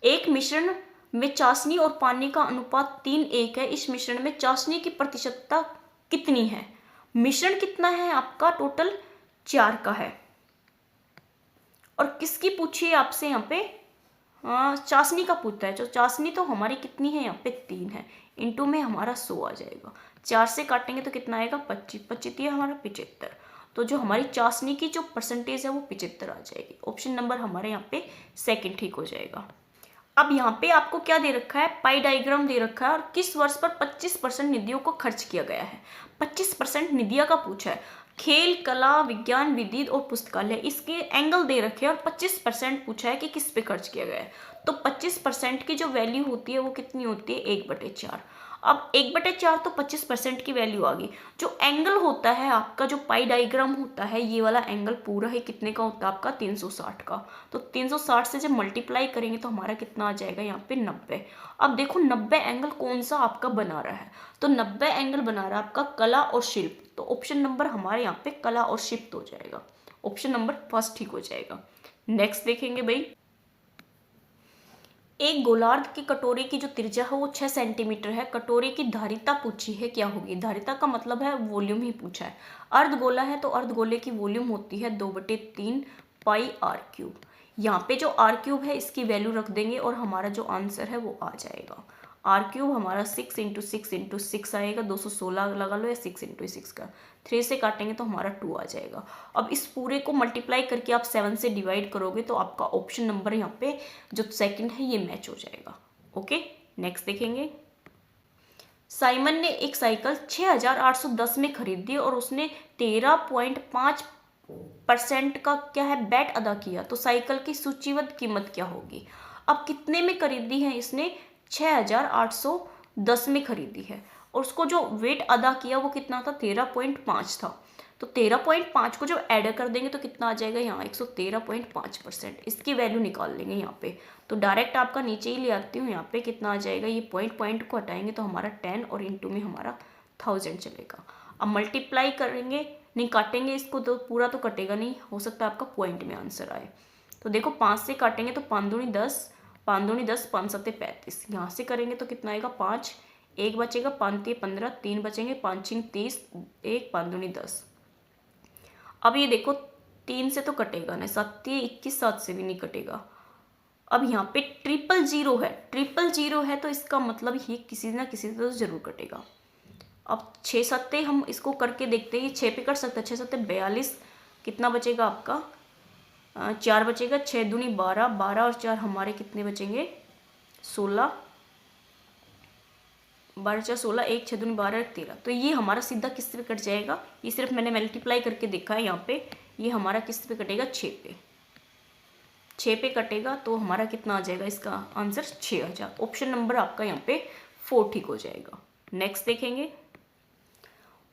एक मिश्रण में चाशनी और पानी का अनुपात 3:1 है। इस मिश्रण में चाशनी की प्रतिशतता कितनी है? मिश्रण कितना है आपका? टोटल 4 का है। और किसकी पूछी है आपसे यहाँ पे? हाँ, चाशनी का पूछता है। जो चाशनी तो हमारी कितनी है यहाँ पे? 3 है, इंटू में हमारा 100 आ जाएगा। 4 से काटेंगे तो कितना आएगा? 25, 25 हमारा 75। तो जो हमारी चाशनी की जो परसेंटेज है वो 75 आ जाएगी। ऑप्शन नंबर हमारे यहाँ पे सेकंड ठीक हो जाएगा। अब यहाँ पे आपको क्या दे रखा है? पाई डायग्राम दे रखा है, और किस वर्ष पर 25% निधियों को खर्च किया गया है। 25% निधियों का पूछा है। खेल, कला, विज्ञान, विधि और पुस्तकालय, इसके एंगल दे रखे हैं, और 25% पूछा है कि किस पे खर्च किया गया है। तो 25% की जो वैल्यू होती है वो कितनी होती है? 1/4। अब 1/4 तो 25% की वैल्यू आ गई। जो एंगल होता है आपका, जो पाई डायग्राम होता है, ये वाला एंगल पूरा ही कितने का होता है आपका? 360 का। तो 360 से जब मल्टीप्लाई करेंगे तो हमारा कितना आ जाएगा यहाँ पे? 90। अब देखो 90 एंगल कौन सा आपका बना रहा है? तो 90 एंगल बना रहा है आपका कला और शिल्प। तो ऑप्शन नंबर हमारे यहाँ पे कला और शिल्प हो जाएगा। ऑप्शन नंबर फर्स्ट ठीक हो जाएगा। नेक्स्ट देखेंगे भाई, एक गोलार्ध की कटोरे की जो त्रिज्या है वो 6 सेंटीमीटर है। कटोरे की धारिता पूछी है, क्या होगी? धारिता का मतलब है वॉल्यूम ही पूछा है। अर्धगोला है तो अर्धगोले की वॉल्यूम होती है 2/3 पाई r³। यहाँ पे जो r³ है इसकी वैल्यू रख देंगे और हमारा जो आंसर है वो आ जाएगा। r³ हमारा 6 × 6 × 6 आएगा, 216 लगा लो, या 6 × 6 का 3 से काटेंगे तो हमारा 2 आ जाएगा। अब इस पूरे को मल्टीप्लाई करके आप 7 से डिवाइड करोगे तो आपका ऑप्शन नंबर यहाँ पे जो सेकंड है ये मैच हो जाएगा। ओके, नेक्स्ट देखेंगे, साइमन ने एक साइकिल 6810 में खरीदी और उसने 13.5% का क्या है? बैट अदा किया। तो साइकिल की सूचीबद्ध कीमत क्या होगी? अब कितने में खरीदी है इसने? 6810 में खरीदी है, और उसको जो वेट अदा किया वो कितना था? 13.5 था। तो 13.5 को जब ऐड कर देंगे तो कितना आ जाएगा? यहाँ 113.5%। इसकी वैल्यू निकाल लेंगे यहाँ पे। तो डायरेक्ट आपका नीचे ही ले आती हूँ, यहाँ पे कितना आ जाएगा? ये पॉइंट को हटाएंगे तो हमारा 10 और इंटू में हमारा 1000 चलेगा। अब मल्टीप्लाई करेंगे, नहीं काटेंगे इसको तो पूरा तो कटेगा नहीं, हो सकता है आपका पॉइंट में आंसर आए। तो देखो 5 से काटेंगे तो 5 दूनी 10, 5 दूनी 10, 5 7 35। यहाँ से करेंगे तो कितना आएगा? 5, 1 बचेगा, 5 3 15, 3 बचेंगे, 5 6 30, 1 5 दूनी 10। अब ये देखो 3 से तो कटेगा ना, 7 3 21, 7 से भी नहीं कटेगा। अब यहाँ पे 000 है, 000 है तो इसका मतलब ये किसी ना किसी से तो जरूर कटेगा। अब 6 7 हम इसको करके देखते हैं, 6 पे कर सकते हैं, 6 7 42, कितना बचेगा आपका? 4 बचेगा, 6 दूनी 12, 12 और 4 हमारे कितने बचेंगे? 16, 12 4 16, 1 6 दूनी 12 13। तो ये हमारा सीधा किस पे कट जाएगा, ये सिर्फ मैंने मल्टीप्लाई करके देखा है यहाँ पे, ये हमारा किस पे कटेगा, 6 पे, 6 पे कटेगा। तो हमारा कितना आ जाएगा, इसका आंसर 6000। ऑप्शन नंबर आपका यहाँ पे 4 ठीक हो जाएगा। नेक्स्ट देखेंगे,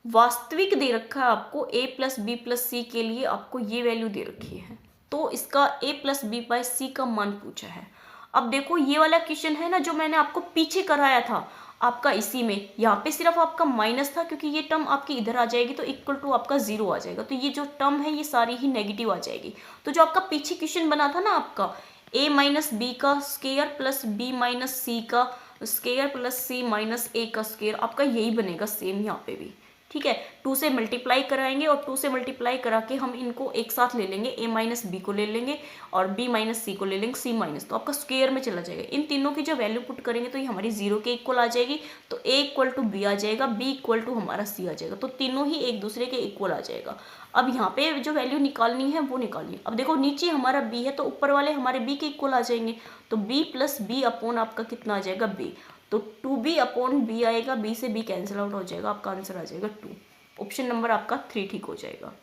वास्तविक दे रखा है आपको a प्लस बी प्लस सी के लिए आपको ये वैल्यू दे रखी है, तो इसका a प्लस बी बाय सी का मान पूछा है। अब देखो ये वाला क्वेश्चन है ना जो मैंने आपको पीछे कराया था आपका, इसी में यहाँ पे सिर्फ आपका माइनस था क्योंकि ये टर्म आपकी इधर आ जाएगी तो इक्वल टू आपका 0 आ जाएगा, तो ये जो टर्म है ये सारी ही नेगेटिव आ जाएगी। तो जो आपका पीछे क्वेश्चन बना था ना आपका a माइनस बी का स्क्वायर प्लस बी माइनस सी का स्क्वायर प्लस सी माइनस ए का स्क्वायर, आपका यही बनेगा सेम यहाँ पे भी, ठीक है। 2 से मल्टीप्लाई कराएंगे और 2 से मल्टीप्लाई करा के हम इनको एक साथ ले लेंगे, a माइनस बी को ले लेंगे और b माइनस सी को ले लेंगे, c माइनस, तो आपका स्क्वायर में चला जाएगा। इन तीनों की जो वैल्यू पुट करेंगे तो ये हमारी 0 के इक्वल आ जाएगी, तो a इक्वल टू बी आ जाएगा, b इक्वल टू हमारा c आ जाएगा, तो तीनों ही एक दूसरे के इक्वल आ जाएगा। अब यहाँ पे जो वैल्यू निकालनी है वो निकालिए। अब देखो नीचे हमारा b है तो ऊपर वाले हमारे b के इक्वल आ जाएंगे, तो b प्लस बी अपॉन आपका कितना आ जाएगा, b, तो 2b अपॉन b आएगा, b से b कैंसिल आउट हो जाएगा, आपका आंसर आ जाएगा 2। ऑप्शन नंबर आपका 3 ठीक हो जाएगा।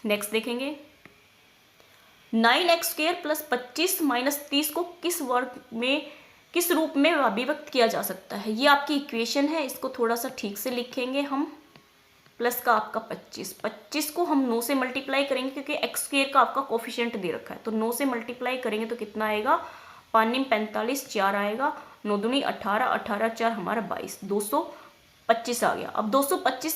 नेक्स्ट देखेंगे, 9x स्क्वायर प्लस 25 माइनस 30 को किस वर्ग में, किस रूप में अभिव्यक्त किया जा सकता है। ये आपकी इक्वेशन है, इसको थोड़ा सा ठीक से लिखेंगे हम। प्लस का आपका 25 को हम 9 से मल्टीप्लाई करेंगे क्योंकि x स्क्वायर का आपका कोफिशिएंट दे रखा है, तो 9 से मल्टीप्लाई करेंगे तो कितना आएगा, 5 45 4 आएगा, 9 दूनी 18, 18 4 हमारा 22, 225 आ गया। अब 225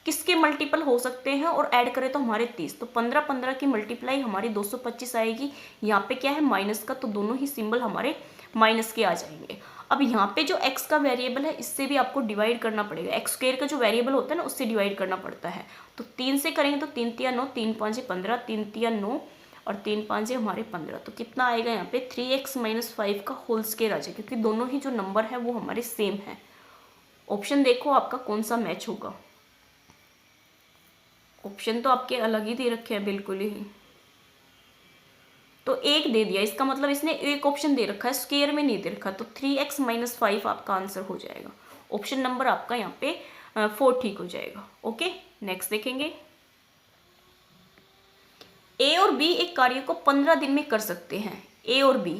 किसके मल्टीपल हो सकते हैं और ऐड करें तो हमारे 30, तो 15 15 की मल्टीप्लाई हमारी 225 आएगी। यहाँ पे क्या है माइनस का, तो दोनों ही सिंबल हमारे माइनस के आ जाएंगे। अब यहाँ पे जो x का वेरिएबल है इससे भी आपको डिवाइड करना पड़ेगा, x स्क्वायर का जो वेरिएबल होता है ना उससे डिवाइड करना पड़ता है। तो 3 से करेंगे तो 3 तिया 9, 3 5 15, 3 तिया 9 और 3 5 हमारे 15, तो कितना आएगा यहाँ पे 3x माइनस 5 का होल स्क्वायर आ जाएगा, क्योंकि दोनों ही जो नंबर है वो हमारे सेम है। ऑप्शन देखो आपका कौन सा मैच होगा। ऑप्शन तो आपके अलग ही दे रखे हैं बिल्कुल ही, तो एक दे दिया, इसका मतलब इसने एक ऑप्शन दे रखा है, स्क्वायर में नहीं दे रखा, तो 3x माइनस 5 आपका आंसर हो जाएगा। ऑप्शन नंबर आपका यहाँ पे 4 ठीक हो जाएगा। ओके, नेक्स्ट देखेंगे, a और b एक कार्य को 15 दिन में कर सकते हैं। a और b,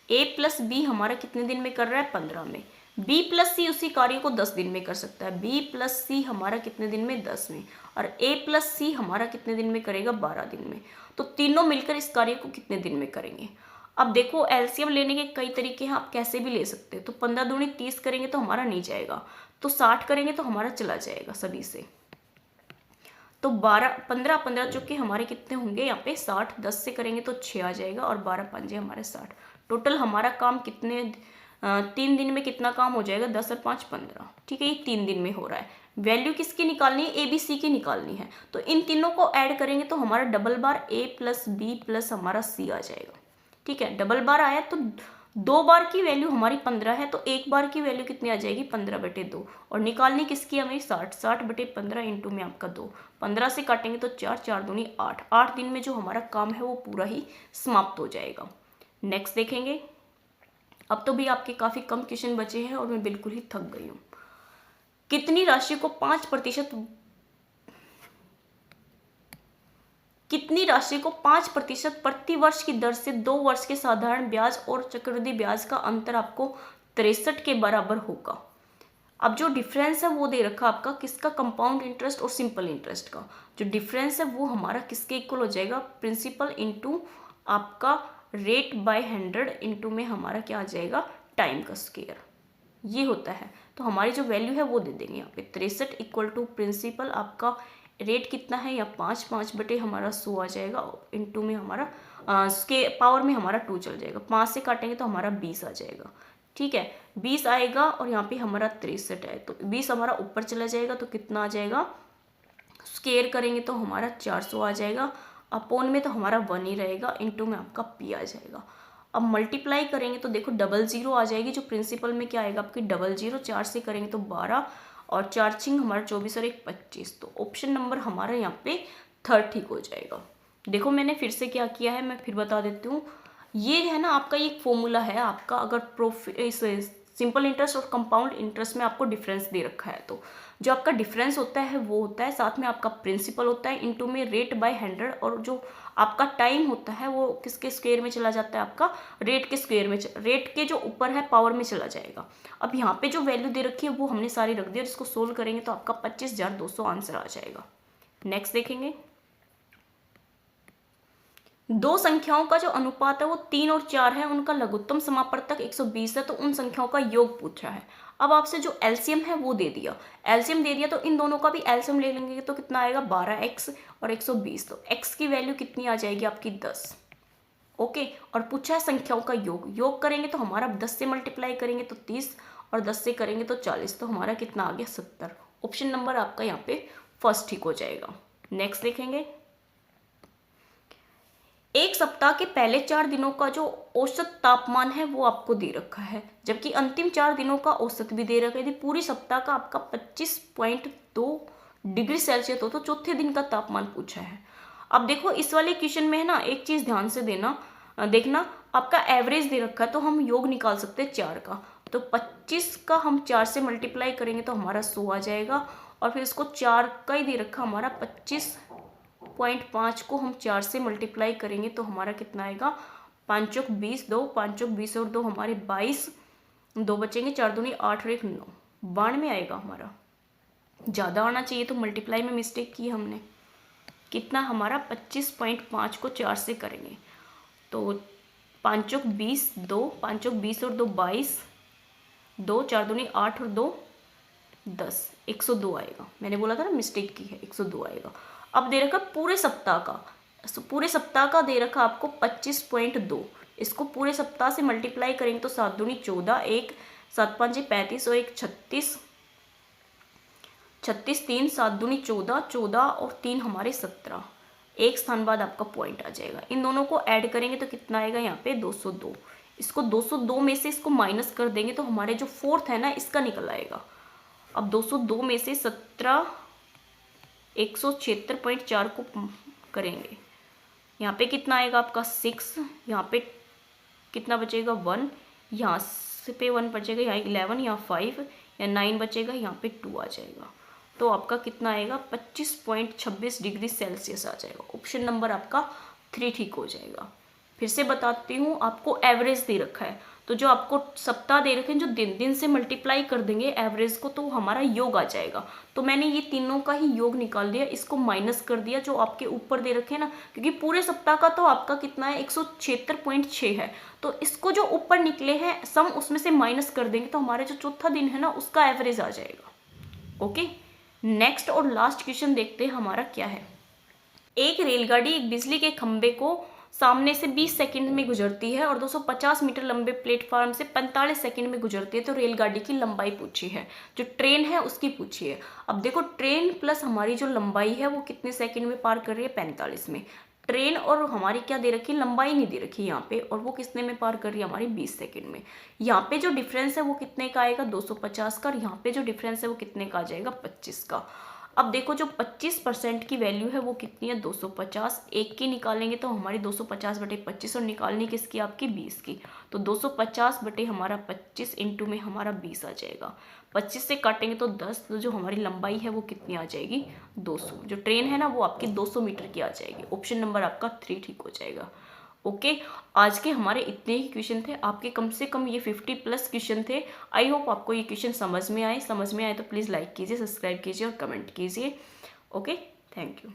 a प्लस बी हमारा कितने दिन में कर रहा है, 15 में। b प्लस सी उसी कार्य को 10 दिन में कर सकता है, b प्लस सी हमारा कितने दिन में, 10 में, और a प्लस सी हमारा कितने दिन में करेगा, 12 दिन में। तो तीनों मिलकर इस कार्य को कितने दिन में करेंगे। अब देखो एलसीएम लेने के कई तरीके हैं, आप कैसे भी ले सकते हैं। तो 15 दूनी 30 करेंगे तो हमारा नहीं जाएगा, तो 60 करेंगे तो हमारा चला जाएगा सभी से। तो 15 15 चौके हमारे कितने होंगे यहाँ पे 60, 10 से करेंगे तो 6 आ जाएगा और 12 पंजे हमारे 60। टोटल हमारा काम कितने 3 दिन में कितना काम हो जाएगा, 10 और 5 15, ठीक है, ये 3 दिन में हो रहा है। वैल्यू किसकी निकालनी है, ए बी सी की निकालनी है, तो इन तीनों को ऐड करेंगे तो हमारा डबल बार ए प्लस बी प्लस हमारा सी आ जाएगा। ठीक है, डबल बार आया तो 2 बार की वैल्यू हमारी 15 है, तो 1 बार की वैल्यू कितनी आ जाएगी, 15/2, और निकालनी किसकी हमें 60, 60/15 इंटू में आपका 2, 15 से काटेंगे तो 4, 4 दूनी 8, 8 दिन में जो हमारा काम है वो पूरा ही समाप्त हो जाएगा। नेक्स्ट देखेंगे, अब तो भी आपके काफ़ी कम क्वेश्चन बचे हैं और मैं बिल्कुल ही थक गई हूँ। कितनी राशि को 5% प्रति वर्ष की दर से 2 वर्ष के साधारण ब्याज और चक्रवृद्धि ब्याज का अंतर आपको 63 के बराबर होगा। अब जो डिफरेंस है वो दे रखा आपका किसका, कंपाउंड इंटरेस्ट और सिंपल इंटरेस्ट का। जो डिफरेंस है वो हमारा किसके इक्वल हो जाएगा, प्रिंसिपल इंटू आपका रेट बाय 100 इंटू में हमारा क्या आ जाएगा, टाइम का स्क्वायर, ये होता है। तो हमारी जो वैल्यू है वो दे देंगे यहाँ पे 63 इक्वल टू प्रिंसिपल आपका रेट कितना है, या 5 बटे हमारा 100 आ जाएगा, इंटू में हमारा के पावर में हमारा 2 चल जाएगा, 5 से काटेंगे तो हमारा 20 आ जाएगा। ठीक है, 20 आएगा और यहाँ पे हमारा 63 है, तो 20 हमारा ऊपर चला जाएगा, तो कितना आ जाएगा, स्क्वायर करेंगे तो हमारा 400 आ जाएगा, अपॉन में तो हमारा 1 ही रहेगा, इंटू में आपका p आ जाएगा। अब मल्टीप्लाई करेंगे तो देखो 00 आ जाएगी, जो प्रिंसिपल में क्या आएगा आपकी 00, 4 से करेंगे तो 12 और 4 छिंग हमारा 24 और 1 25, तो ऑप्शन नंबर हमारा यहाँ पे 3 ठीक हो जाएगा। देखो मैंने फिर से क्या किया है, मैं फिर बता देती हूँ। ये है ना आपका एक फॉर्मूला है आपका, अगर सिंपल इंटरेस्ट और कंपाउंड इंटरेस्ट में आपको डिफरेंस दे रखा है, तो जो आपका डिफरेंस होता है वो होता है, साथ में आपका प्रिंसिपल होता है, इनटू में रेट बाय 100, और जो आपका टाइम होता है वो किसके स्क्वायर में चला जाता है, आपका रेट के स्क्वायर में, रेट के जो ऊपर है पावर में चला जाएगा। अब यहाँ पे जो वैल्यू दे रखी है वो हमने सारी रख दी, और इसको सोल्व करेंगे तो आपका 25,200 आंसर आ जाएगा। नेक्स्ट देखेंगे, दो संख्याओं का जो अनुपात है वो 3 और 4 है, उनका लघुत्तम समापवर्तक 120 है, तो उन संख्याओं का योग पूछा है। अब आपसे जो एलसीएम है वो दे दिया, एलसीएम दे दिया तो इन दोनों का भी एलसीएम ले लेंगे तो कितना आएगा 12x और 120, तो x की वैल्यू कितनी आ जाएगी आपकी 10। ओके, और पूछा है संख्याओं का योग, योग करेंगे तो हमारा 10 से मल्टीप्लाई करेंगे तो 30, और 10 से करेंगे तो 40, तो हमारा कितना आ गया 70। ऑप्शन नंबर आपका यहाँ पे फर्स्ट ठीक हो जाएगा। नेक्स्ट देखेंगे, एक सप्ताह के पहले 4 दिनों का जो औसत तापमान है वो आपको दे रखा है, जबकि अंतिम 4 दिनों का औसत भी दे रखा है। यदि पूरी सप्ताह का आपका 25.2 डिग्री सेल्सियस हो तो चौथे दिन का तापमान पूछा है। अब देखो इस वाले क्वेश्चन में है ना, एक चीज ध्यान से देखना, आपका एवरेज दे रखा है तो हम योग निकाल सकते हैं 4 का, तो 25 का हम 4 से मल्टीप्लाई करेंगे तो हमारा 100 आ जाएगा, और फिर इसको 4 का ही दे रखा हमारा 25.5 को हम 4 से मल्टीप्लाई करेंगे तो हमारा कितना आएगा 5 चौक 20, 2 5 चौक 20 और 2 हमारे 22, 2 बचेंगे, 4 दूनी 8 और 1 9, 92 आएगा हमारा। ज़्यादा आना चाहिए तो मल्टीप्लाई में मिस्टेक की हमने। कितना हमारा 25.5 को 4 से करेंगे तो 5 चौक 20, 2 5 चौक 20 और 2 22, 2 4 दूनी 8 और 2 10, 102 आएगा। मैंने बोला था ना मिस्टेक की है, 102 आएगा। अब दे रखा पूरे सप्ताह का, पूरे सप्ताह का दे रखा आपको 25.2, इसको पूरे सप्ताह से मल्टीप्लाई करेंगे तो 7 दूनी 14, 1 7 5 35 और 1 36, 36 3 7 दूनी 14, 14 और 3 हमारे 17, एक स्थान बाद आपका पॉइंट आ जाएगा। इन दोनों को ऐड करेंगे तो कितना आएगा यहाँ पे 202, इसको 202 में से इसको माइनस कर देंगे तो हमारे जो फोर्थ है ना इसका निकल आएगा। अब 202 में से 17 176.4 को करेंगे, यहाँ पे कितना आएगा आपका 6, यहाँ पे कितना बचेगा 1, यहाँ से पे 1 बचेगा, यहाँ 11, यहाँ 5 या 9 बचेगा, यहाँ पे 2 आ जाएगा, तो आपका कितना आएगा 25.26 डिग्री सेल्सियस आ जाएगा। ऑप्शन नंबर आपका 3 ठीक हो जाएगा। फिर से बताती हूँ, आपको एवरेज दे रखा है, तो जो आपको सप्ताह दे रखे हैं जो दिन दिन से मल्टीप्लाई कर देंगे एवरेज को तो हमारा योग आ जाएगा। तो मैंने ये तीनों का ही योग निकाल दिया, इसको माइनस कर दिया जो आपके ऊपर दे रखे हैं ना, क्योंकि पूरे सप्ताह का तो आपका कितना है 176.6 है, तो इसको जो ऊपर निकले हैं सम उसमें से माइनस कर देंगे तो हमारे जो चौथा दिन है ना उसका एवरेज आ जाएगा। ओके, नेक्स्ट और लास्ट क्वेश्चन देखते हैं हमारा क्या है। एक रेलगाड़ी एक बिजली के खंभे को सामने से 20 सेकंड में गुजरती है और 250 मीटर लंबे प्लेटफॉर्म से 45 सेकंड में गुजरती है, तो रेलगाड़ी की लंबाई पूछी है, जो ट्रेन है उसकी पूछी है। अब देखो ट्रेन प्लस हमारी जो लंबाई है वो कितने सेकंड में पार कर रही है 45 में, ट्रेन और हमारी क्या दे रखी है लंबाई नहीं दे रखी यहाँ पे, और वो कितने में पार कर रही है हमारी 20 सेकंड में। यहाँ पे जो डिफरेंस है वो कितने का आएगा 250 का, और यहाँ पे जो डिफरेंस है वो कितने का आ जाएगा 25 का। अब देखो जो 25% की वैल्यू है वो कितनी है 250, एक की निकालेंगे तो हमारी 250 बटे 25 और निकालनी किसकी आपकी 20 की, तो 250 बटे हमारा 25 इंटू में हमारा 20 आ जाएगा, 25 से काटेंगे तो 10, तो जो हमारी लंबाई है वो कितनी आ जाएगी 200, जो ट्रेन है ना वो आपकी 200 मीटर की आ जाएगी। ऑप्शन नंबर आपका 3 ठीक हो जाएगा। ओके, आज के हमारे इतने ही क्वेश्चन थे, आपके कम से कम ये 50+ क्वेश्चन थे। आई होप आपको ये क्वेश्चन समझ में आए तो प्लीज़ लाइक कीजिए, सब्सक्राइब कीजिए और कमेंट कीजिए। Okay, thank you.